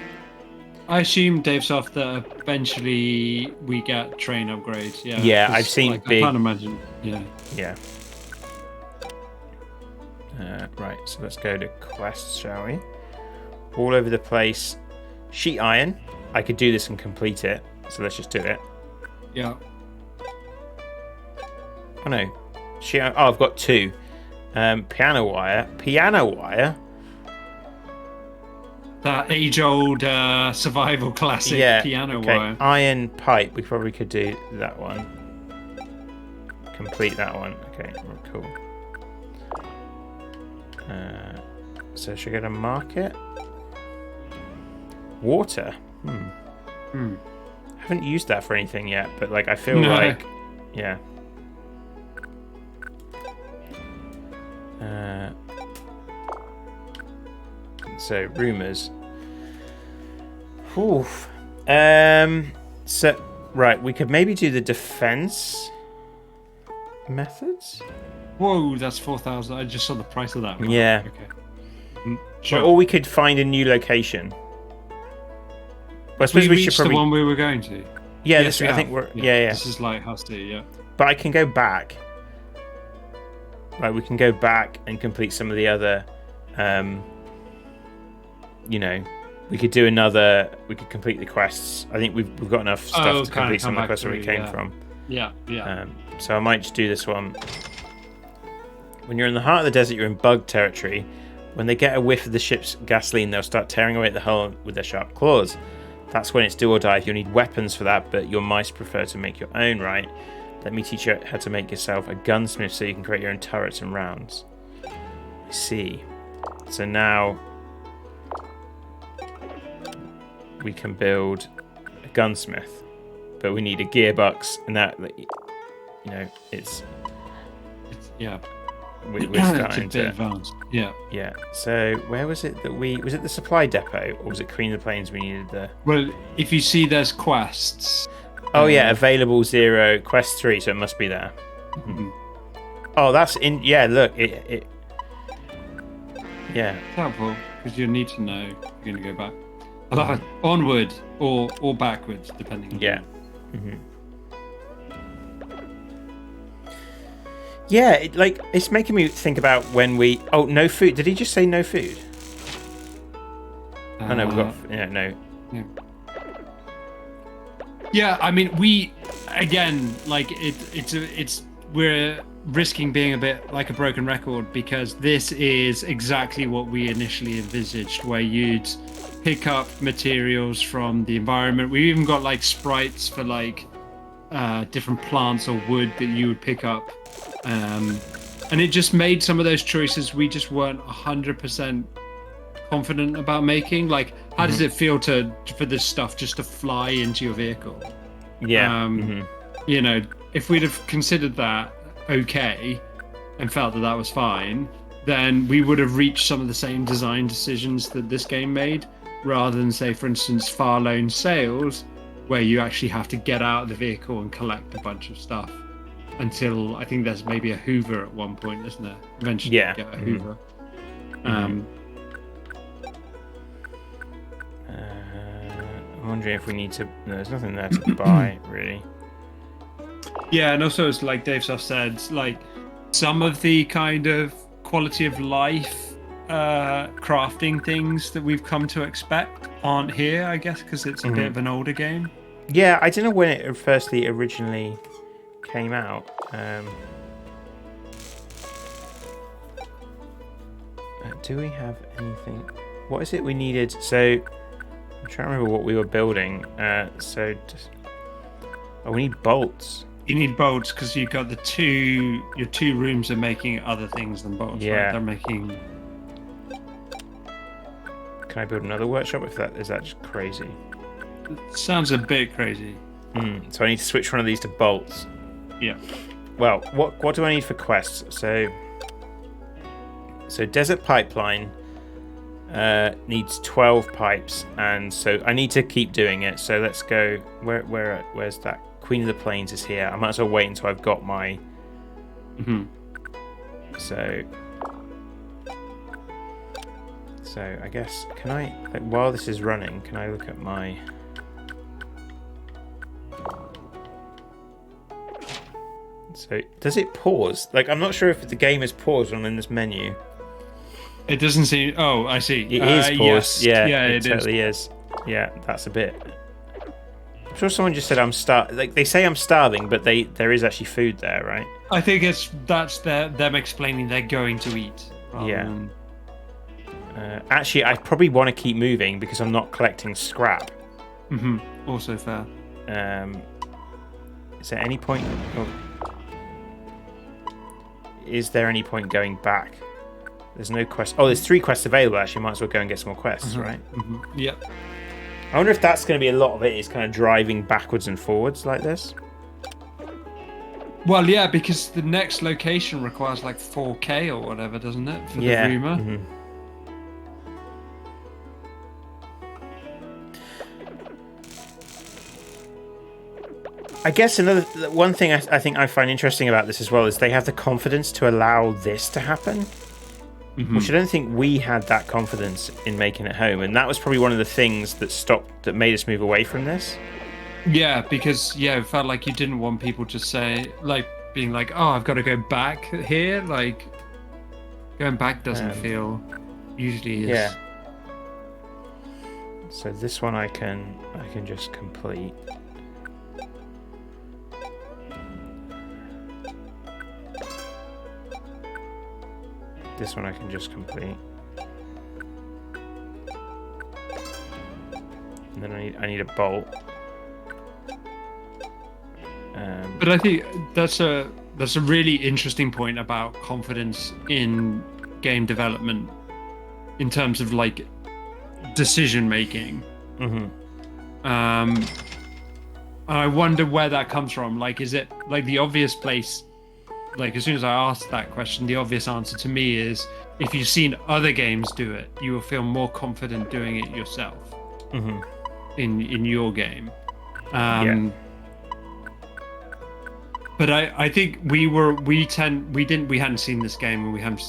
I assume, Davesoft, that eventually we get train upgrades. Yeah. Yeah, I've seen big... I can't imagine. Yeah. Yeah. Right, so let's go to quests, shall we? All over the place. Sheet iron. I could do this and complete it. So let's just do it. Yeah. Oh no. Sheet iron. Oh, I've got 2. Piano wire. Piano wire? That age-old survival classic piano wire. Iron pipe. We probably could do that one. Complete that one. Okay, cool. So should I go to market? Water. I haven't used that for anything yet, but like I feel like, yeah. So rumors. Oof. So right, we could maybe do the defense methods. Whoa, that's 4,000. I just saw the price of that. Yeah. Okay. Sure. Or we could find a new location. Well, I suppose we should probably... the one we were going to. Yeah, yes, I think we're... Yeah. This is Lighthouse D, yeah. But I can go back. Right, we can go back and complete some of the other... you know, we could do another... We could complete the quests. I think we've got enough stuff to complete some of the quests where we came from. Yeah. So I might just do this one. When you're in the heart of the desert, you're in bug territory. When they get a whiff of the ship's gasoline, they'll start tearing away at the hull with their sharp claws. That's when it's do or die. You'll need weapons for that, but your mice prefer to make your own, right? Let me teach you how to make yourself a gunsmith so you can create your own turrets and rounds. I see. So now we can build a gunsmith, but we need a gearbox, and that, you know, it's yeah. We're starting to advance. Yeah. Yeah. So where was it that was it the supply depot, or was it Queen of the Plains we needed the... Well, if you see there's quests. Oh yeah, available 0, quest 3, so it must be there. Mm-hmm. Oh, that's in... Yeah, look, it yeah. It's helpful, because you need to know you're going to go back. Onward or backwards, depending on... Yeah. Mm-hmm. Yeah, it's making me think about when we... Oh, no food. Did he just say no food? Oh, no, we've got... Yeah, no. Yeah. Yeah, I mean, we... Again, like, we're risking being a bit like a broken record, because this is exactly what we initially envisaged, where you'd pick up materials from the environment. We even got, like, sprites for, like, different plants or wood that you would pick up. And it just made some of those choices we just weren't 100% confident about making. Like, how does it feel for this stuff just to fly into your vehicle? Yeah. You know, if we'd have considered that okay and felt that was fine, then we would have reached some of the same design decisions that this game made, rather than, say, for instance, Far Lone Sails, where you actually have to get out of the vehicle and collect a bunch of stuff. Until I think there's maybe a Hoover at one point, isn't there? Eventually, you get a Hoover. I'm wondering if we need to. No, there's nothing there to buy, really. Yeah, and also, as like Davesoft said, like some of the kind of quality of life crafting things that we've come to expect aren't here, I guess, because it's a bit of an older game. Yeah, I don't know when it originally came out. Do we have anything? What is it we needed? So I'm trying to remember what we were building. We need bolts. You need bolts because you've got your two rooms are making other things than bolts. Yeah. Right? They're making. Can I build another workshop if that is that just crazy? Sounds a bit crazy. So I need to switch one of these to bolts. Yeah. Well, what do I need for quests? So Desert Pipeline needs 12 pipes, and so I need to keep doing it. So let's go. Where's that? Queen of the Plains is here. I might as well wait until I've got my. So I guess can I while this is running, can I look at my? So does it pause? Like I'm not sure if the game is paused on in this menu. It doesn't seem. Oh, I see. It is paused. Yes. Yeah, it totally is. Yeah, that's a bit. I'm sure someone just said I'm like they say I'm starving, but there is actually food there, right? I think that's them explaining they're going to eat. Yeah. Actually, I probably want to keep moving because I'm not collecting scrap. Also fair. Is there any point? Is there any point going back? There's no quest. Oh, there's 3 quests available. Actually, might as well go and get some more quests, right? Yep. I wonder if that's going to be a lot of it. Is kind of driving backwards and forwards like this. Well, yeah, because the next location requires like 4K or whatever, doesn't it? For the rumor. I guess one thing I think I find interesting about this as well is they have the confidence to allow this to happen, which I don't think we had that confidence in making it home, and that was probably one of the things that made us move away from this. Yeah, because it felt like you didn't want people to say being like, oh, I've got to go back here. Like going back doesn't feel usually is. Yeah. So this one I can just complete. This one I can just complete. And then I need a bolt. But I think that's a really interesting point about confidence in game development in terms of like decision making. I wonder where that comes from. Like, is it like the obvious place? Like, as soon as I asked that question, the obvious answer to me is if you've seen other games do it, you will feel more confident doing it yourself in your game. But I think we hadn't seen this game, and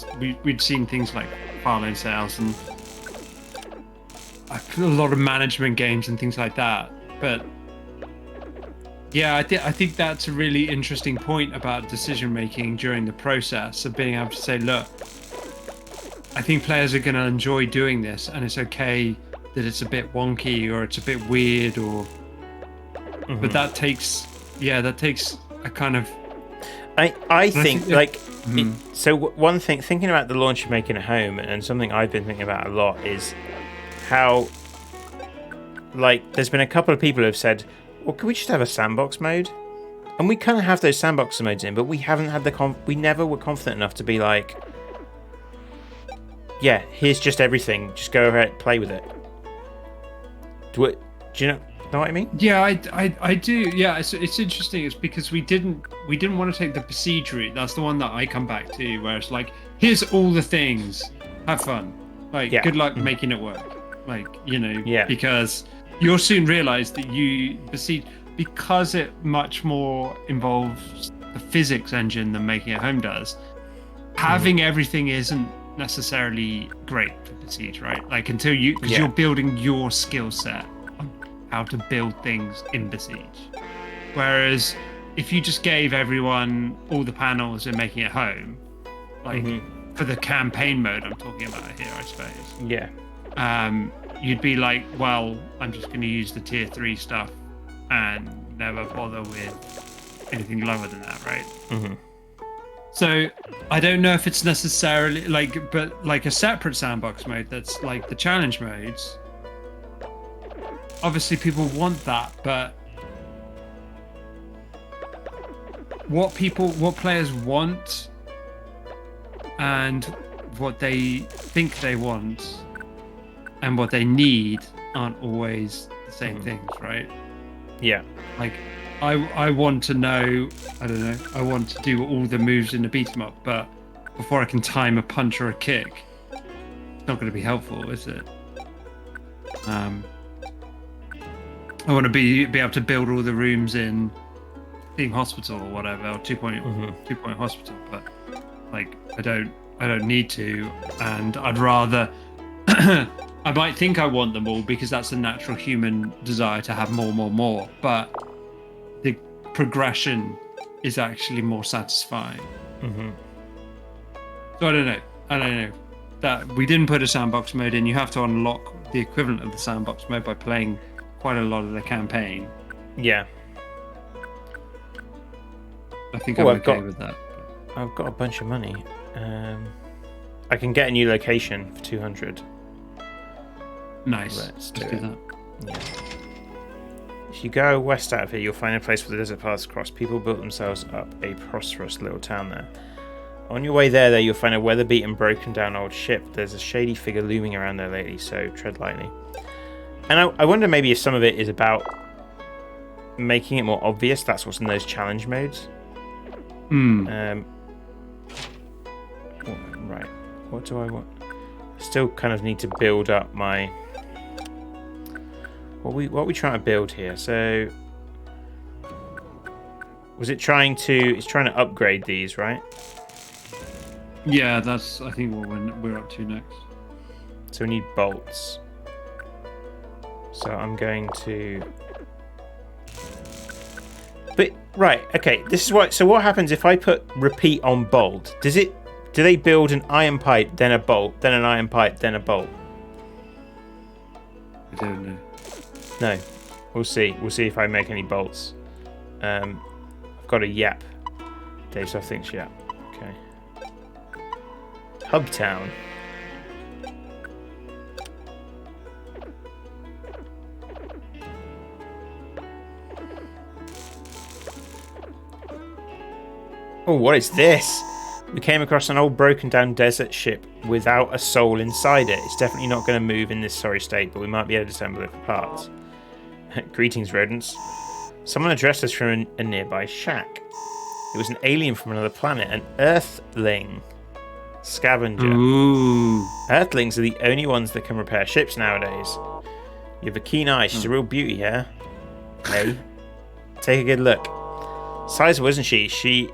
we'd seen things like Far Lane Sales and a lot of management games and things like that. But yeah, I think that's a really interesting point about decision making during the process of being able to say, look, I think players are going to enjoy doing this, and it's okay that it's a bit wonky or it's a bit weird, but that takes a kind of. I think so. One thing, thinking about the launch of Making It Home, and something I've been thinking about a lot is how, like, there's been a couple of people who have said, well, can we just have a sandbox mode? And we kind of have those sandbox modes in, but we haven't had we never were confident enough to be like, yeah, here's just everything. Just go ahead, play with it. Do you know what I mean? Yeah, I do. Yeah, it's interesting. It's because we didn't want to take the Besiege route. That's the one that I come back to, where it's like, here's all the things, have fun. Like, good luck making it work. Like, because you'll soon realize that Besiege, because it much more involves the physics engine than Making It Home does, having everything isn't necessarily great for Besiege, right? Like, until because you're building your skill set on how to build things in Besiege. Whereas if you just gave everyone all the panels in Making It Home, like for the campaign mode I'm talking about here, I suppose. Yeah. You'd be like, well, I'm just going to use the tier 3 stuff and never bother with anything lower than that, right? So I don't know if it's necessarily but like a separate sandbox mode that's like the challenge modes. Obviously people want that, but what players want and what they think they want and what they need aren't always the same things, right? Yeah. Like, I want to know, I don't know, I want to do all the moves in the beat 'em up, but before I can time a punch or a kick, it's not going to be helpful, is it? I want to be able to build all the rooms in Team Hospital or whatever, or 2-point Hospital, but like I don't need to, and I'd rather. I might think I want them all because that's a natural human desire to have more, but the progression is actually more satisfying. So I don't know. That we didn't put a sandbox mode in. You have to unlock the equivalent of the sandbox mode by playing quite a lot of the campaign. Yeah. I think I'm okay with that. I've got a bunch of money. I can get a new location for 200. Nice. Let's do that. Yeah. If you go west out of here, you'll find a place where the desert paths cross. People built themselves up a prosperous little town there. On your way there, you'll find a weather-beaten, broken-down old ship. There's a shady figure looming around there lately, so tread lightly. And I wonder maybe if some of it is about making it more obvious that's what's in those challenge modes. Right. What do I want? I still kind of need to build up my... What are we trying to build here? So... Was it trying to... It's trying to upgrade these, right? Yeah, that's, I think, what we're up to next. So we need bolts. So I'm going to... But, right, okay, this is what... So what happens if I put repeat on bolt? Do they build an iron pipe, then a bolt, then an iron pipe, then a bolt? I don't know. No. We'll see. We'll see if I make any bolts. I've got a yap. Dave Soft thinks yap. Okay. Hubtown. Oh, what is this? We came across an old broken down desert ship without a soul inside it. It's definitely not going to move in this sorry state, but we might be able to assemble it for parts. Greetings, rodents. Someone addressed us from a nearby shack. It was an alien from another planet, an Earthling. Scavenger. Ooh. Earthlings are the only ones that can repair ships nowadays. You have a keen eye. She's a real beauty here. Hey, take a good look. Sizable, isn't she? She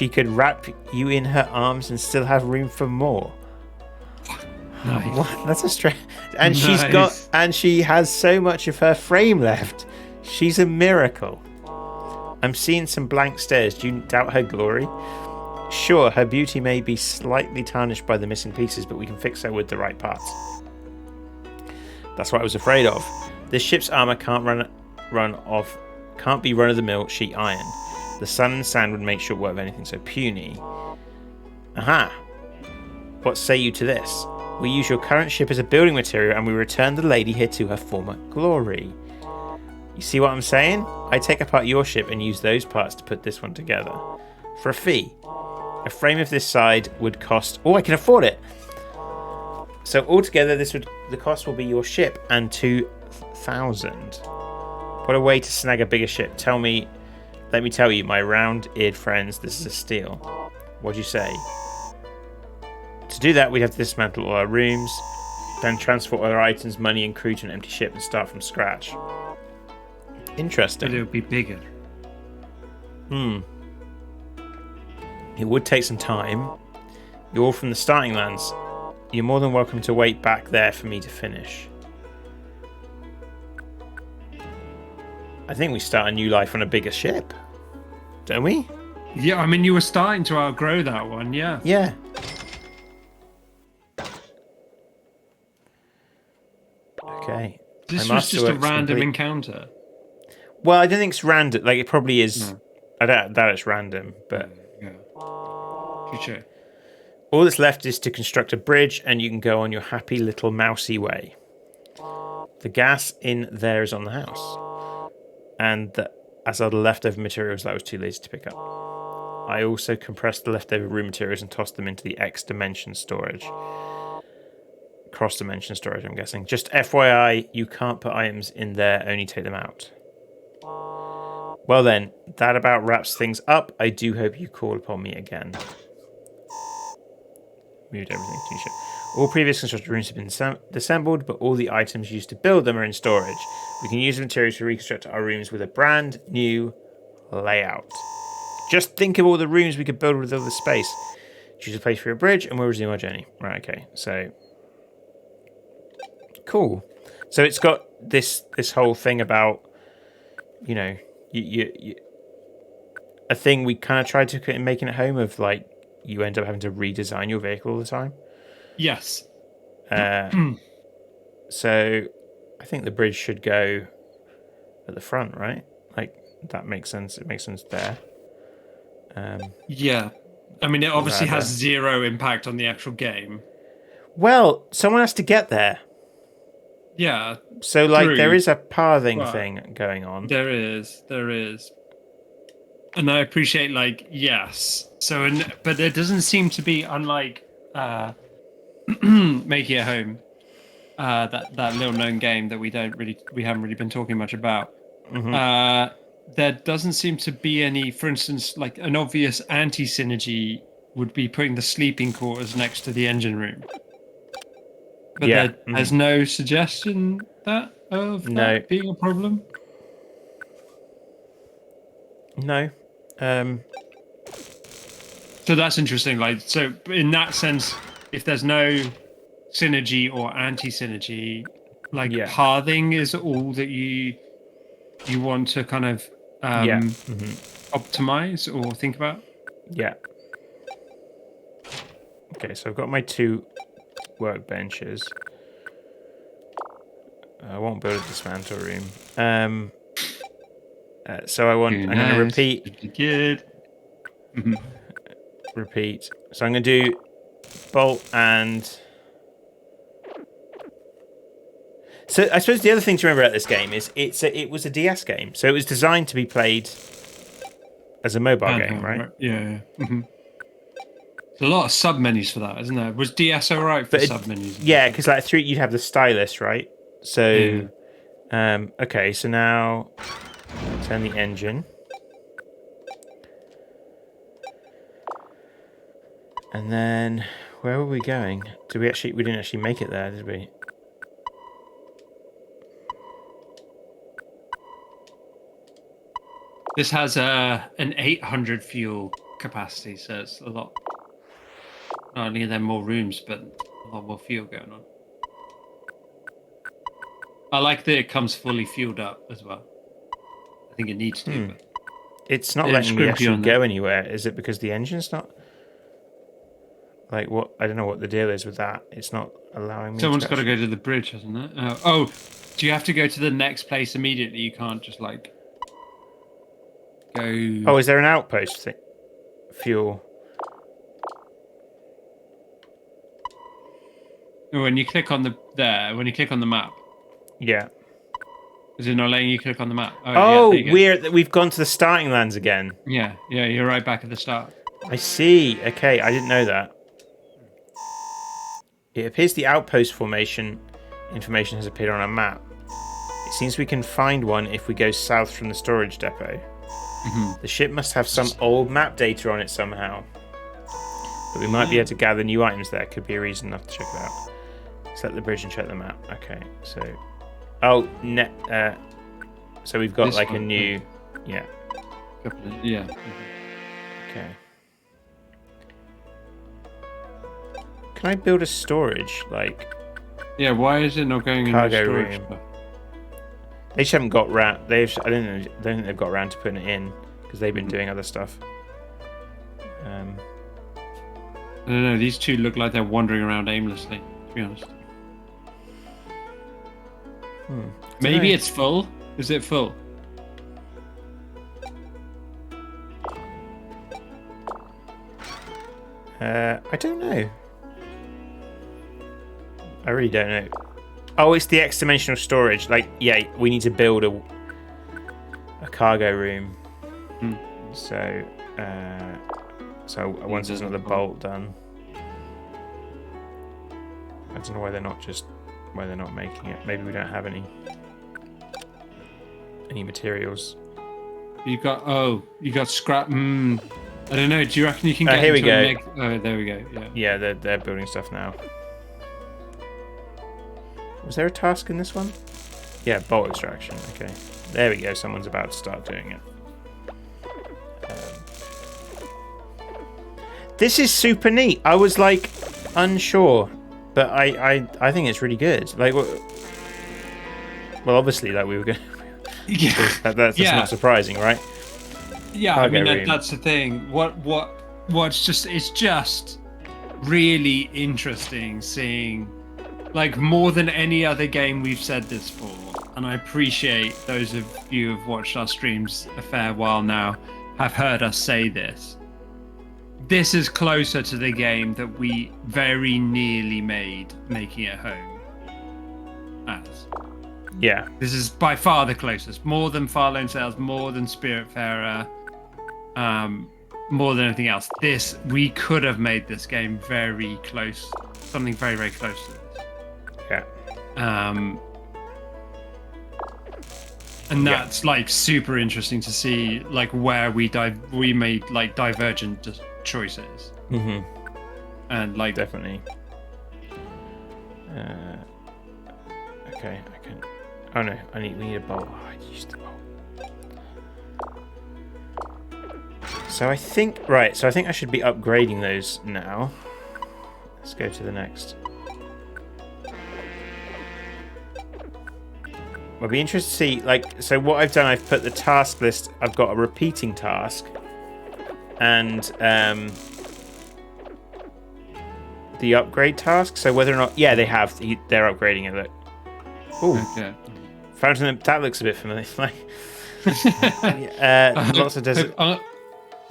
could wrap you in her arms and still have room for more. Nice. What? That's a strange. And nice. She has so much of her frame left. She's a miracle. I'm seeing some blank stares. Do you doubt her glory? Sure, her beauty may be slightly tarnished by the missing pieces, but we can fix her with the right parts. That's what I was afraid of. This ship's armor can't be run-of-the-mill sheet iron. The sun and sand would make short work of anything so puny. Aha! What say you to this? We use your current ship as a building material, and we return the lady here to her former glory. You see what I'm saying? I take apart your ship and use those parts to put this one together. For a fee. A frame of this side would cost... Oh, I can afford it! So altogether, the cost will be your ship and 2,000. What a way to snag a bigger ship. Let me tell you, my round-eared friends, this is a steal. What'd you say? To do that, we'd have to dismantle all our rooms, then transport all our items, money, and crew to an empty ship and start from scratch. Interesting. But it would be bigger. It would take some time. You're all from the starting lands. You're more than welcome to wait back there for me to finish. I think we start a new life on a bigger ship. Don't we? Yeah, I mean, you were starting to outgrow that one, yeah. Yeah. Okay. This was just a random encounter. Well, I don't think it's random. Like, it probably is. No. I doubt that it's random, but... Yeah. Sure. All that's left is to construct a bridge, and you can go on your happy little mousy way. The gas in there is on the house. And as are the leftover materials that I was too lazy to pick up. I also compressed the leftover room materials and tossed them into the X dimension storage. Cross dimension storage, I'm guessing. Just FYI, you can't put items in there, only take them out. Well then, that about wraps things up. I do hope you call upon me again. Moved everything to ship. All previous constructed rooms have been disassembled, but all the items used to build them are in storage. We can use the materials to reconstruct our rooms with a brand new layout. Just think of all the rooms we could build with all the space. Choose a place for your bridge, and we'll resume our journey. Right, okay, so... Cool. So it's got this whole thing about, you know, a thing we kind of tried to make it home of, like, you end up having to redesign your vehicle all the time. Yes. So I think the bridge should go at the front, right? Like, that makes sense. It makes sense there. Yeah. I mean, it obviously has zero impact on the actual game. Well, someone has to get there. Yeah. So, like, there is a pathing thing going on. There is. And I appreciate, like, yes. So, but there doesn't seem to be, unlike Making It Home, that little known game that we haven't really been talking much about. Mm-hmm. There doesn't seem to be any, for instance, like an obvious anti-synergy would be putting the sleeping quarters next to the engine room. But there's no suggestion of that being a problem? No. So that's interesting. Like, so in that sense, if there's no synergy or anti-synergy, like pathing is all that you want to kind of optimize or think about? Yeah. Okay, so I've got my 2 workbenches. I won't build a dismantle room. So I'm going to repeat. Good. Repeat. So I'm going to do bolt and... So I suppose the other thing to remember about this game is it was a DS game, so it was designed to be played as a mobile game, right? Yeah. Mm-hmm. There's a lot of sub menus for that, isn't there? Was DS alright for sub menus? Yeah, because like you'd have the stylus, right? So, okay, so now turn the engine, and then where were we going? We didn't actually make it there, did we? This has an 800 fuel capacity, so it's a lot. Not only are there more rooms, but a lot more fuel going on. I like that it comes fully fueled up as well. I think it needs to. But it's not letting me actually go anywhere. Is it because the engine's not? Like what? I don't know what the deal is with that. It's not allowing me. Someone's got to go to the bridge, hasn't it? Oh, do you have to go to the next place immediately? You can't just like go. Oh, is there an outpost thing? Fuel. When you click on when you click on the map. Yeah. Is it not letting you click on the map? We've gone to the starting lands again. Yeah, you're right back at the start. I see. Okay, I didn't know that. It appears the outpost formation information has appeared on our map. It seems we can find one if we go south from the storage depot. The ship must have some old map data on it somehow. But we might be able to gather new items there. Could be a reason enough to check it out. Select the bridge and check the map. Okay, so... so we've got this like a new... Yeah. Yeah. Okay. Can I build a storage, like... Yeah, why is it not going in the storage room? They just haven't got round... I don't think they've got around to putting it in, because they've been doing other stuff. I don't know, these two look like they're wandering around aimlessly, to be honest. Maybe it's full? Is it full? I don't know. I really don't know. Oh, it's the X-dimensional storage. Like, yeah, we need to build a cargo room. So, So once there's another bolt done, I don't know why they're not making it. Maybe we don't have any materials. You got scrap. I don't know. Do you reckon you can get? Here we go. Oh, there we go. Yeah. Yeah, they're building stuff now. Was there a task in this one? Yeah, bolt extraction. Okay, there we go. Someone's about to start doing it. This is super neat. I was like unsure, but I think it's really good. Like, well, obviously, like we were going. Yeah. That's not surprising, right? Yeah, I mean that's the thing. It's just really interesting seeing, like, more than any other game we've said this for, and I appreciate those of you who've watched our streams a fair while now have heard us say this. This is closer to the game that we very nearly made Making It Home as. Yeah. This is by far the closest. More than Far Lone Sails, more than Spiritfarer, more than anything else. We could have made this game very close. Something very, very close to this. Yeah. And that's like super interesting to see, like, where we made like divergent choices. Mm-hmm. And like definitely. Okay, I can. Oh no, we need a bolt. Oh, I used the bolt. So I think I should be upgrading those now. Let's go to the next. I'll be interested to see, like, so what I've done, I've put the task list. I've got a repeating task, and the upgrade task. So whether or not, they're upgrading it. Look. Ooh. Okay. Fountain, that looks a bit familiar. Lots of desert.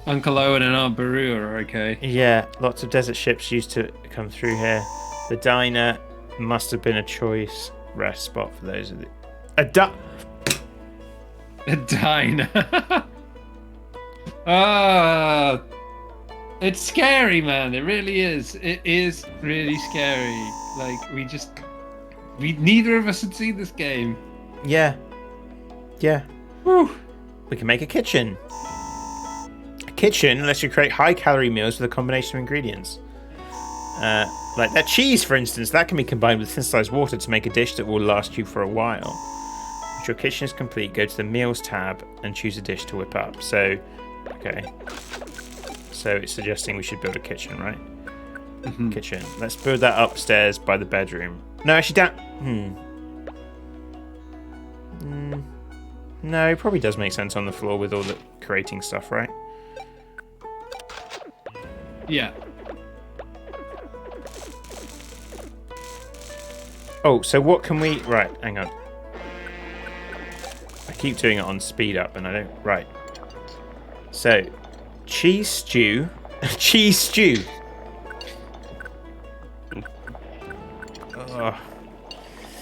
Uncle Owen and Aunt Beru are okay. Yeah, lots of desert ships used to come through here. The diner must have been a choice rest spot for those of the. A diner. It's scary, man. It really is. It is really scary. Like, neither of us had seen this game. Yeah. Whew. We can make a kitchen. A kitchen lets you create high-calorie meals with a combination of ingredients. Like that cheese, for instance, that can be combined with synthesized water to make a dish that will last you for a while. Once your kitchen is complete, go to the Meals tab and choose a dish to whip up. So, okay. So it's suggesting we should build a kitchen, right? Mm-hmm. Kitchen. Let's build that upstairs by the bedroom. No, actually, no, it probably does make sense on the floor with all the creating stuff, right? Yeah. Oh, so what can we... Right, hang on. I keep doing it on speed up and I don't... Right. So, cheese stew. Cheese stew. Oh.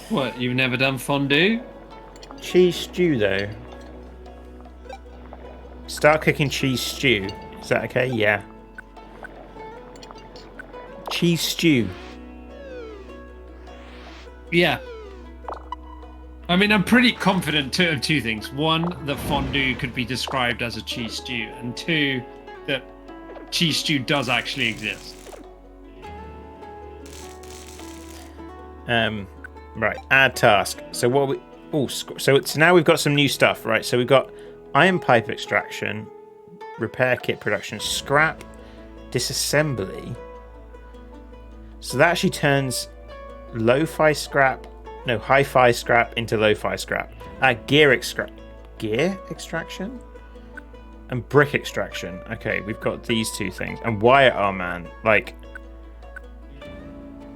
What, you've never done fondue? Cheese stew, though. Start cooking cheese stew. Is that okay? Yeah. Cheese stew. Yeah. I mean, I'm pretty confident of two things. One, that fondue could be described as a cheese stew. And two, that cheese stew does actually exist. Right. Add task. So what we... Oh, so now we've got some new stuff, right? So we've got iron pipe extraction, repair kit production, scrap, disassembly. So that actually turns hi-fi scrap into lo-fi scrap. Gear extraction and brick extraction. Okay, we've got these two things. And wire arm, man, like.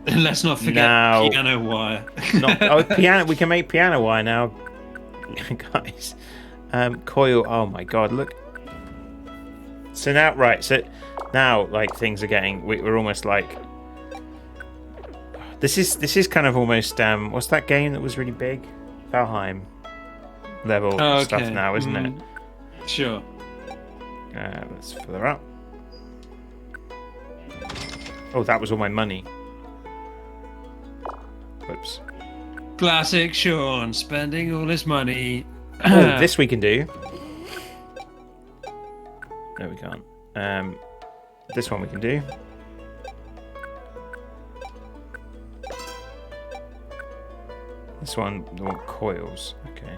Let's not forget piano wire. Piano. We can make piano wire now, guys. Coil. Oh my god! Look. So now, right? So now, like, things are getting. We're almost like. This is kind of almost. What's that game that was really big? Valheim level stuff now, isn't it? Sure. Let's fill her up. Oh, that was all my money. Whoops. Classic Sean, spending all his money. Oh, this we can do. No, we can't. This one we can do. This one, I want coils. Okay.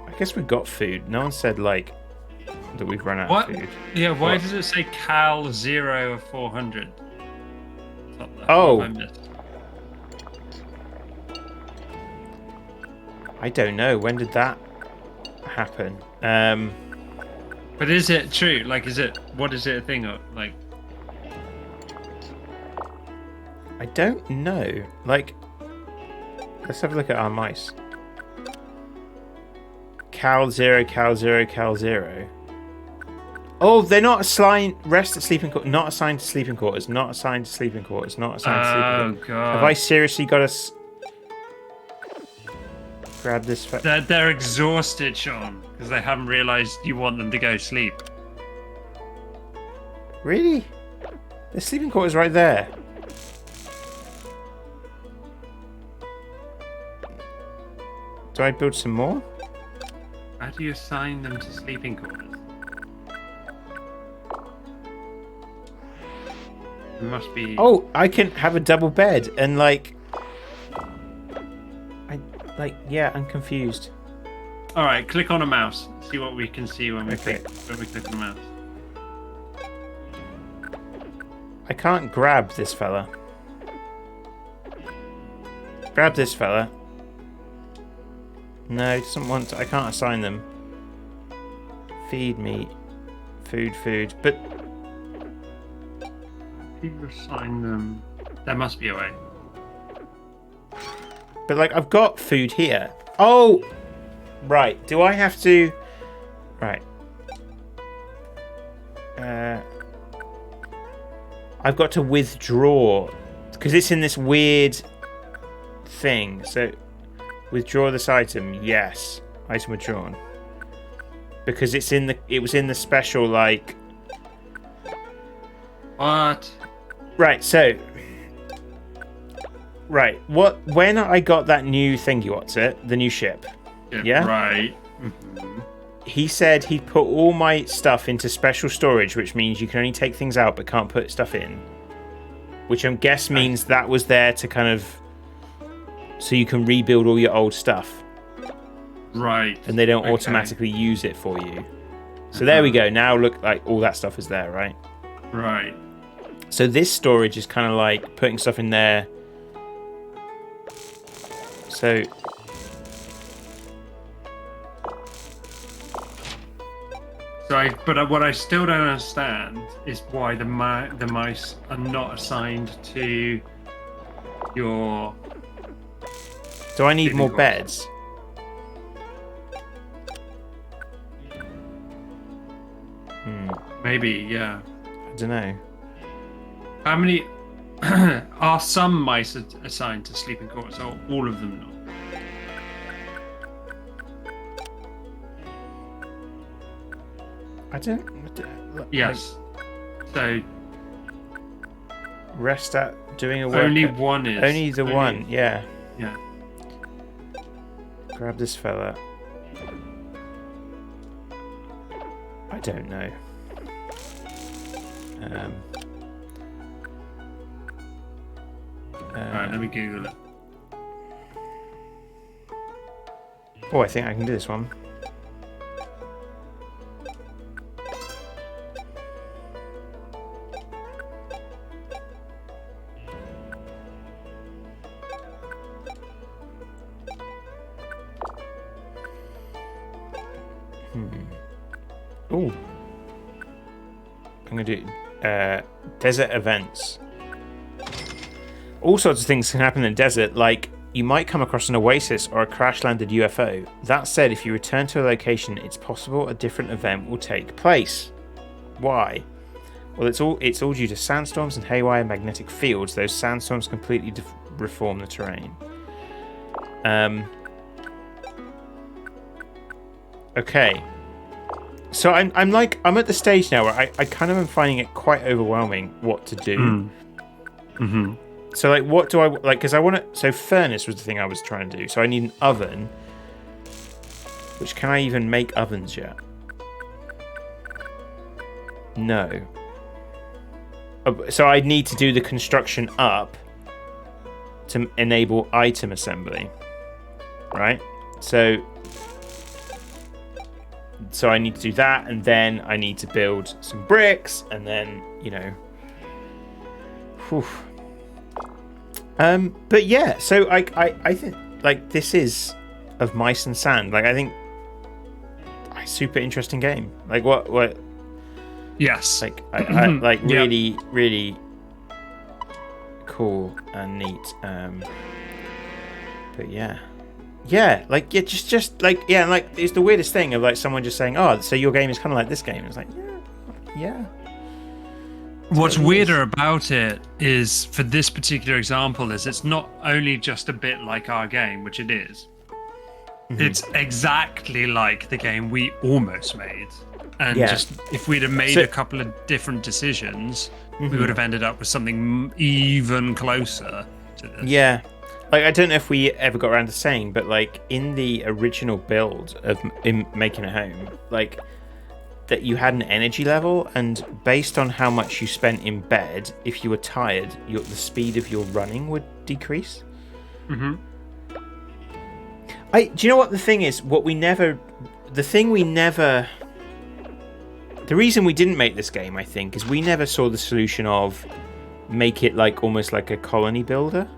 I guess we've got food. No one said, like, that we've run out What? of food. Yeah, why does it say Cal 0 of 400? Oh. I missed. I don't know. When did that happen? But is it true? Like, what is it a thing of? Like, I don't know. Like, let's have a look at our mice. Cal 0, Cal 0, Cal 0. Oh, they're not assigned. Rest at sleeping quarters. Not assigned to sleeping quarters. Not assigned to sleeping quarters. Not assigned to sleeping quarters. God. Have I seriously got to grab this? They're exhausted, Sean, because they haven't realised you want them to go sleep. Really? The sleeping quarters right there. Do I build some more? How do you assign them to sleeping quarters? It must be. Oh, I can have a double bed and yeah, I'm confused. All right, click on a mouse. See what we can see when we Okay. click on a mouse. I can't grab this fella. Grab this fella. No, it doesn't want to. I can't assign them. Feed me. Food. But People assign them. There must be a way. like, I've got food here. Oh! Right. Do I have to... Right. I've got to withdraw. Because it's in this weird thing. So, withdraw this item. Yes. Item withdrawn. Because it was in the special, like... What? Right, so... Right, when I got that new thingy, what's it? The new ship. Yeah? Right. Mm-hmm. He said he'd put all my stuff into special storage, which means you can only take things out but can't put stuff in. Which I guess means that was there to kind of... So you can rebuild all your old stuff. Right. And they don't automatically use it for you. So there we go. Now look, like, all that stuff is there, right? Right. So this storage is kind of like putting stuff in there. So... But what I still don't understand is why the mice are not assigned to your... Do I need more quarters. beds? Maybe, yeah. I don't know. How many... Are some mice assigned to sleeping quarters, or all of them not? I don't... Yes. So... Rest at doing a work... Only one is. Only the one, yeah. Yeah. Grab this fella. I don't know. Alright, let me Google it. Oh, I think I can do this one. Oh, I'm gonna do desert events. All sorts of things can happen in the desert, like you might come across an oasis or a crash-landed UFO. That said, if you return to a location, it's possible a different event will take place. Why? Well, it's all due to sandstorms and haywire magnetic fields. Those sandstorms completely reform the terrain. Okay. So I'm at the stage now where I kind of am finding it quite overwhelming what to do. So like, what do I like? Because I want to. So furnace was the thing I was trying to do. So I need an oven. Which, can I even make ovens yet? No. So I need to do the construction up to enable item assembly, right? So I need to do that, and then I need to build some bricks, and then, you know. Whew. But yeah, so I think like this is of Mice and Sand. Like I think a super interesting game. Like what? Yes. Like I like really really cool and neat. But yeah, like just like like it's the weirdest thing of like someone just saying, oh, so your game is kind of like this game. It's like yeah. What's weirder about it is, for this particular example, is it's not only just a bit like our game, which it is. It's exactly like the game we almost made. And just if we'd have made a couple of different decisions, we would have ended up with something even closer to this. Yeah. Like, I don't know if we ever got around to saying, but like in the original build of Making a Home, like that you had an energy level, and based on how much you spent in bed, if you were tired, the speed of your running would decrease. Do you know what the thing is? The reason we didn't make this game, I think, is we never saw the solution of make it like almost like a colony builder.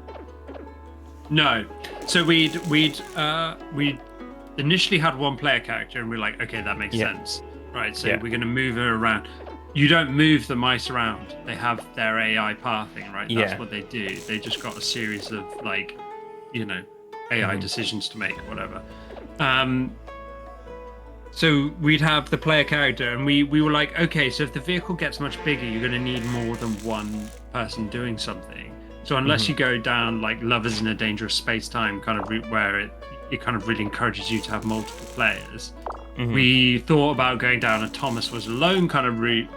No. So we'd initially had one player character, and we're like, okay, that makes sense. Right, so we're going to move her around. You don't move the mice around. They have their AI pathing, right? That's what they do. They just got a series of, like, you know, AI decisions to make, whatever. So we'd have the player character, and we were like, okay, so if the vehicle gets much bigger, you're going to need more than one person doing something. So unless you go down, like, Lovers in a Dangerous Space-Time kind of route, where it kind of really encourages you to have multiple players, we thought about going down a Thomas Was Alone kind of route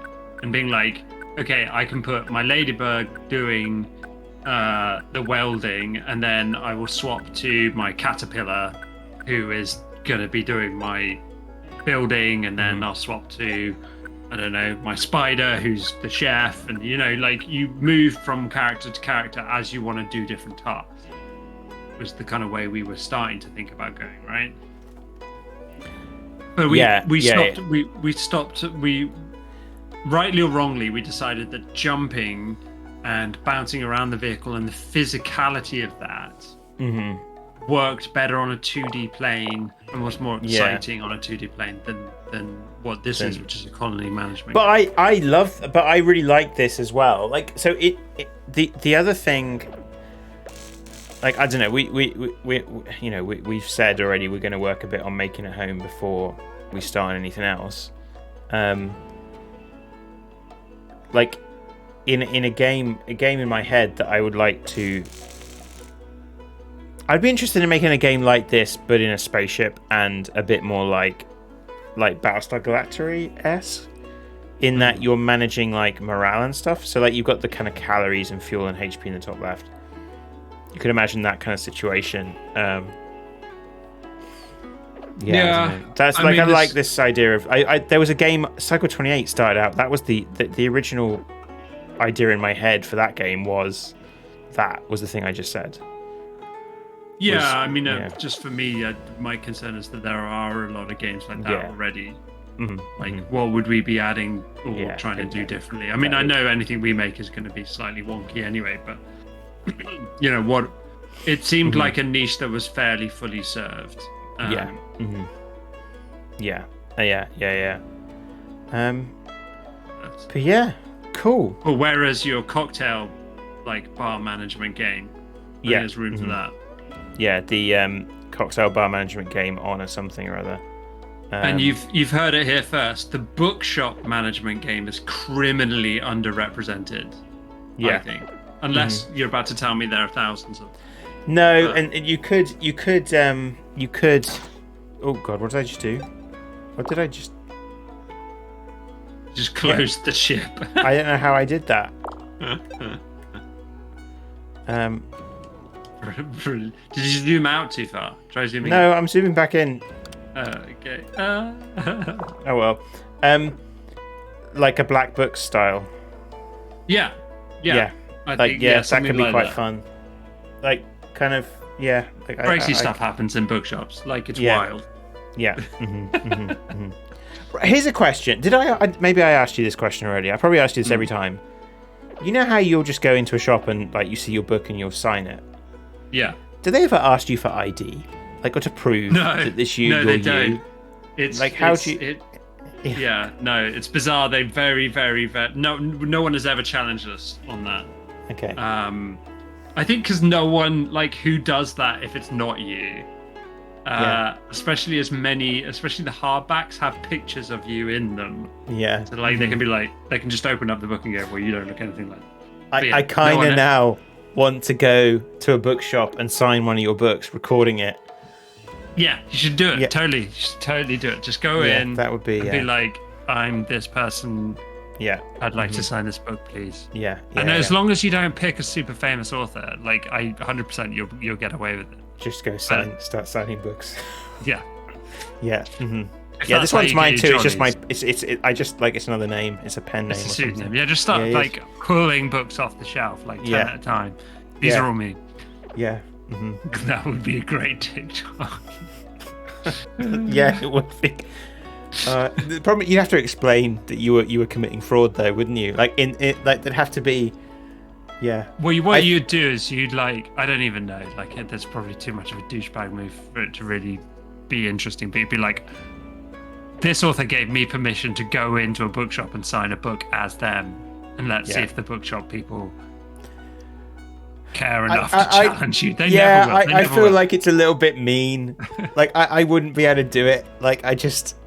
and being like, okay, I can put my ladybug doing the welding, and then I will swap to my caterpillar, who is going to be doing my building, and then I'll swap to, I don't know, my spider, who's the chef, and, you know, like, you move from character to character as you want to do different tasks. Was the kind of way we were starting to think about going, right? But we stopped. We rightly or wrongly, we decided that jumping and bouncing around the vehicle and the physicality of that worked better on a 2D plane and was more exciting on a 2D plane than what this is, which is a colony management. But I really like this as well. Like, so the other thing, like, I don't know, we've said already we're going to work a bit on Making a Home before we start anything else. Like, in a game in my head that I would like to. I'd be interested in making a game like this, but in a spaceship and a bit more like Battlestar Galactica-esque, in that you're managing like morale and stuff. So like you've got the kind of calories and fuel and HP in the top left. You could imagine that kind of situation. That's like, I like this idea of. There was a game, Cycle 28 started out. That was the original idea in my head for that game was the thing I just said. Just for me, my concern is that there are a lot of games like that already. What would we be adding or trying to do differently? I mean, I know anything we make is going to be slightly wonky anyway, but you know what? It seemed like a niche that was fairly fully served. Yeah. But yeah, cool. Well, whereas your cocktail, like, bar management game, there's room for that. Yeah, the cocktail bar management game, Honor something or other. And you've heard it here first. The bookshop management game is criminally underrepresented. I think, unless you're about to tell me there are thousands of. No, and you could. Oh God, what did I just do? Or did I just... Just closed the ship. I don't know how I did that. Did you zoom out too far? Try zooming No, I'm zooming back in. Okay. Oh well. Like a black book style. Yeah. I Like think, that something could be like quite that. fun. Like kind of Like Crazy stuff happens in bookshops. Like it's wild. Yeah. Here's a question. Did I maybe I asked you this question already? I probably asked you this every time. You know how you'll just go into a shop and like you see your book and you'll sign it? Yeah. Do they ever ask you for ID? Like, or to prove that this you're they you? don't. It's like how do you? No, it's bizarre. They very, very, very. No one has ever challenged us on that. Okay. I think because no one who does that if it's not you. Especially especially the hardbacks have pictures of you in them. Yeah. So they can be they can just open up the book and go, well, you don't look anything like that. I kind of now want to go to a bookshop and sign one of your books, recording it. Yeah, you should do it. Yeah. Totally. You should totally do it. Just go in. That would be. And be like, I'm this person. Yeah. I'd like to sign this book, please. Yeah. And as long as you don't pick a super famous author, 100% you'll get away with it. Just go start signing books. Yeah. Yeah. Yeah, this one's mine too. It's just it's another name. It's a pen name. It's a pseudonym. Yeah, just start pulling books off the shelf 10 at a time. These are all me. Yeah. That would be a great TikTok. Yeah, it would be. The problem, you'd have to explain that you were committing fraud though, wouldn't you? There'd have to be. Yeah. Well, what you'd do is you'd I don't even know. That's probably too much of a douchebag move for it to really be interesting. But you'd be like, this author gave me permission to go into a bookshop and sign a book as them, and let's see if the bookshop people care enough to challenge you. They never will. I feel like it's a little bit mean. I wouldn't be able to do it. I just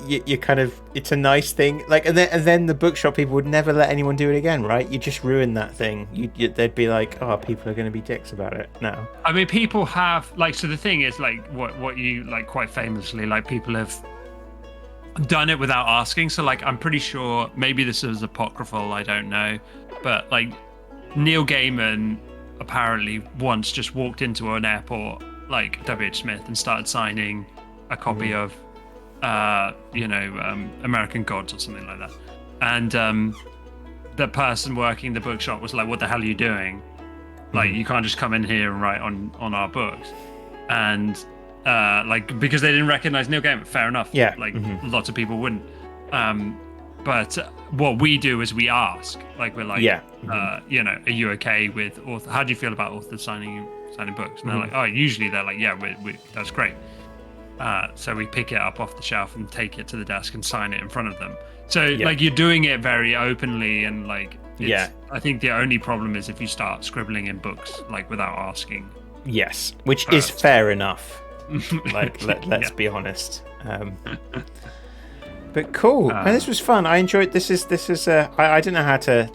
you kind of, it's a nice thing. And then the bookshop people would never let anyone do it again, right? You just ruin that thing. They'd be like, oh, people are going to be dicks about it now. I mean, people have so the thing is what you quite famously people have done it without asking. So I'm pretty sure maybe this is apocryphal. I don't know, but Neil Gaiman apparently once just walked into an airport W.H. Smith and started signing a copy of American Gods or something like that, and the person working the bookshop was like, what the hell are you doing? You can't just come in here and write on our books. And because they didn't recognize Neil Gaiman. Fair enough. Yeah. Lots of people wouldn't. But what we do is we ask. We're like, are you okay with author? How do you feel about authors signing books? And they're like, oh, usually they're like, yeah, we that's great. So we pick it up off the shelf and take it to the desk and sign it in front of them. So you're doing it very openly and I think the only problem is if you start scribbling in books without asking. Yes, which is fair enough. Let's be honest. But cool. And this was fun. I enjoyed. This is. I don't know how to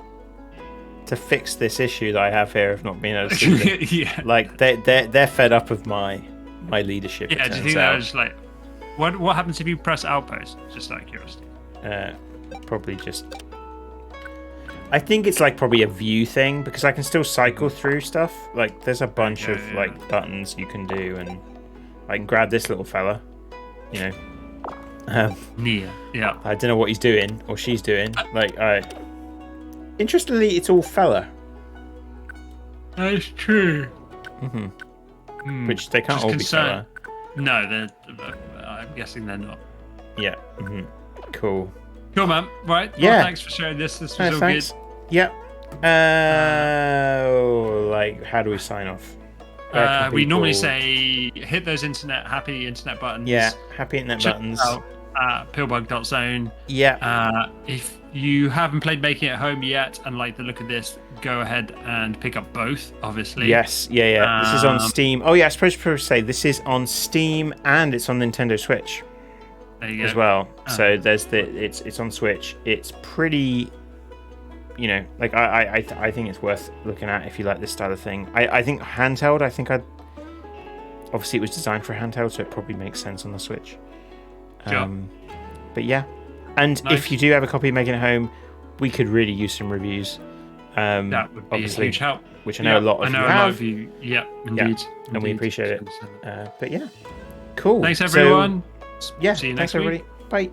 fix this issue that I have here of not being able to see them. They're fed up of my leadership. Yeah. Do you think that was what happens if you press outpost? Just out of curiosity. Probably just. I think it's probably a view thing because I can still cycle through stuff. There's a bunch of buttons you can do, and I can grab this little fella. Nia. Yeah. I don't know what he's doing or she's doing. Interestingly, it's all fella. That's true. Which they can't all be fella. No, I'm guessing they're not. Yeah. Cool. Cool, man. Right. Yeah. Well, thanks for sharing this. This was all thanks. Good. Yep. How do we sign off? We normally say hit those happy internet buttons. Yeah, happy internet buttons. Pillbug.zone. Yeah. If you haven't played Making It Home yet and like the look of this, go ahead and pick up both, obviously. Yes, yeah. This is on Steam. Oh yeah, I suppose to say this is on Steam and it's on Nintendo Switch. There you go. As well. So there's it's on Switch. It's pretty, I think it's worth looking at if you like this style of thing. I think handheld. Obviously it was designed for a handheld, so it probably makes sense on the Switch. Sure. But yeah, and Nice. if you do have a copy of Making It Home, we could really use some reviews. That would be obviously, a huge help. which I know a lot of you have, Yeah, indeed. and we indeed. appreciate it. But yeah, cool. Thanks So, everyone. yeah, See you thanks next week. everybody. Bye.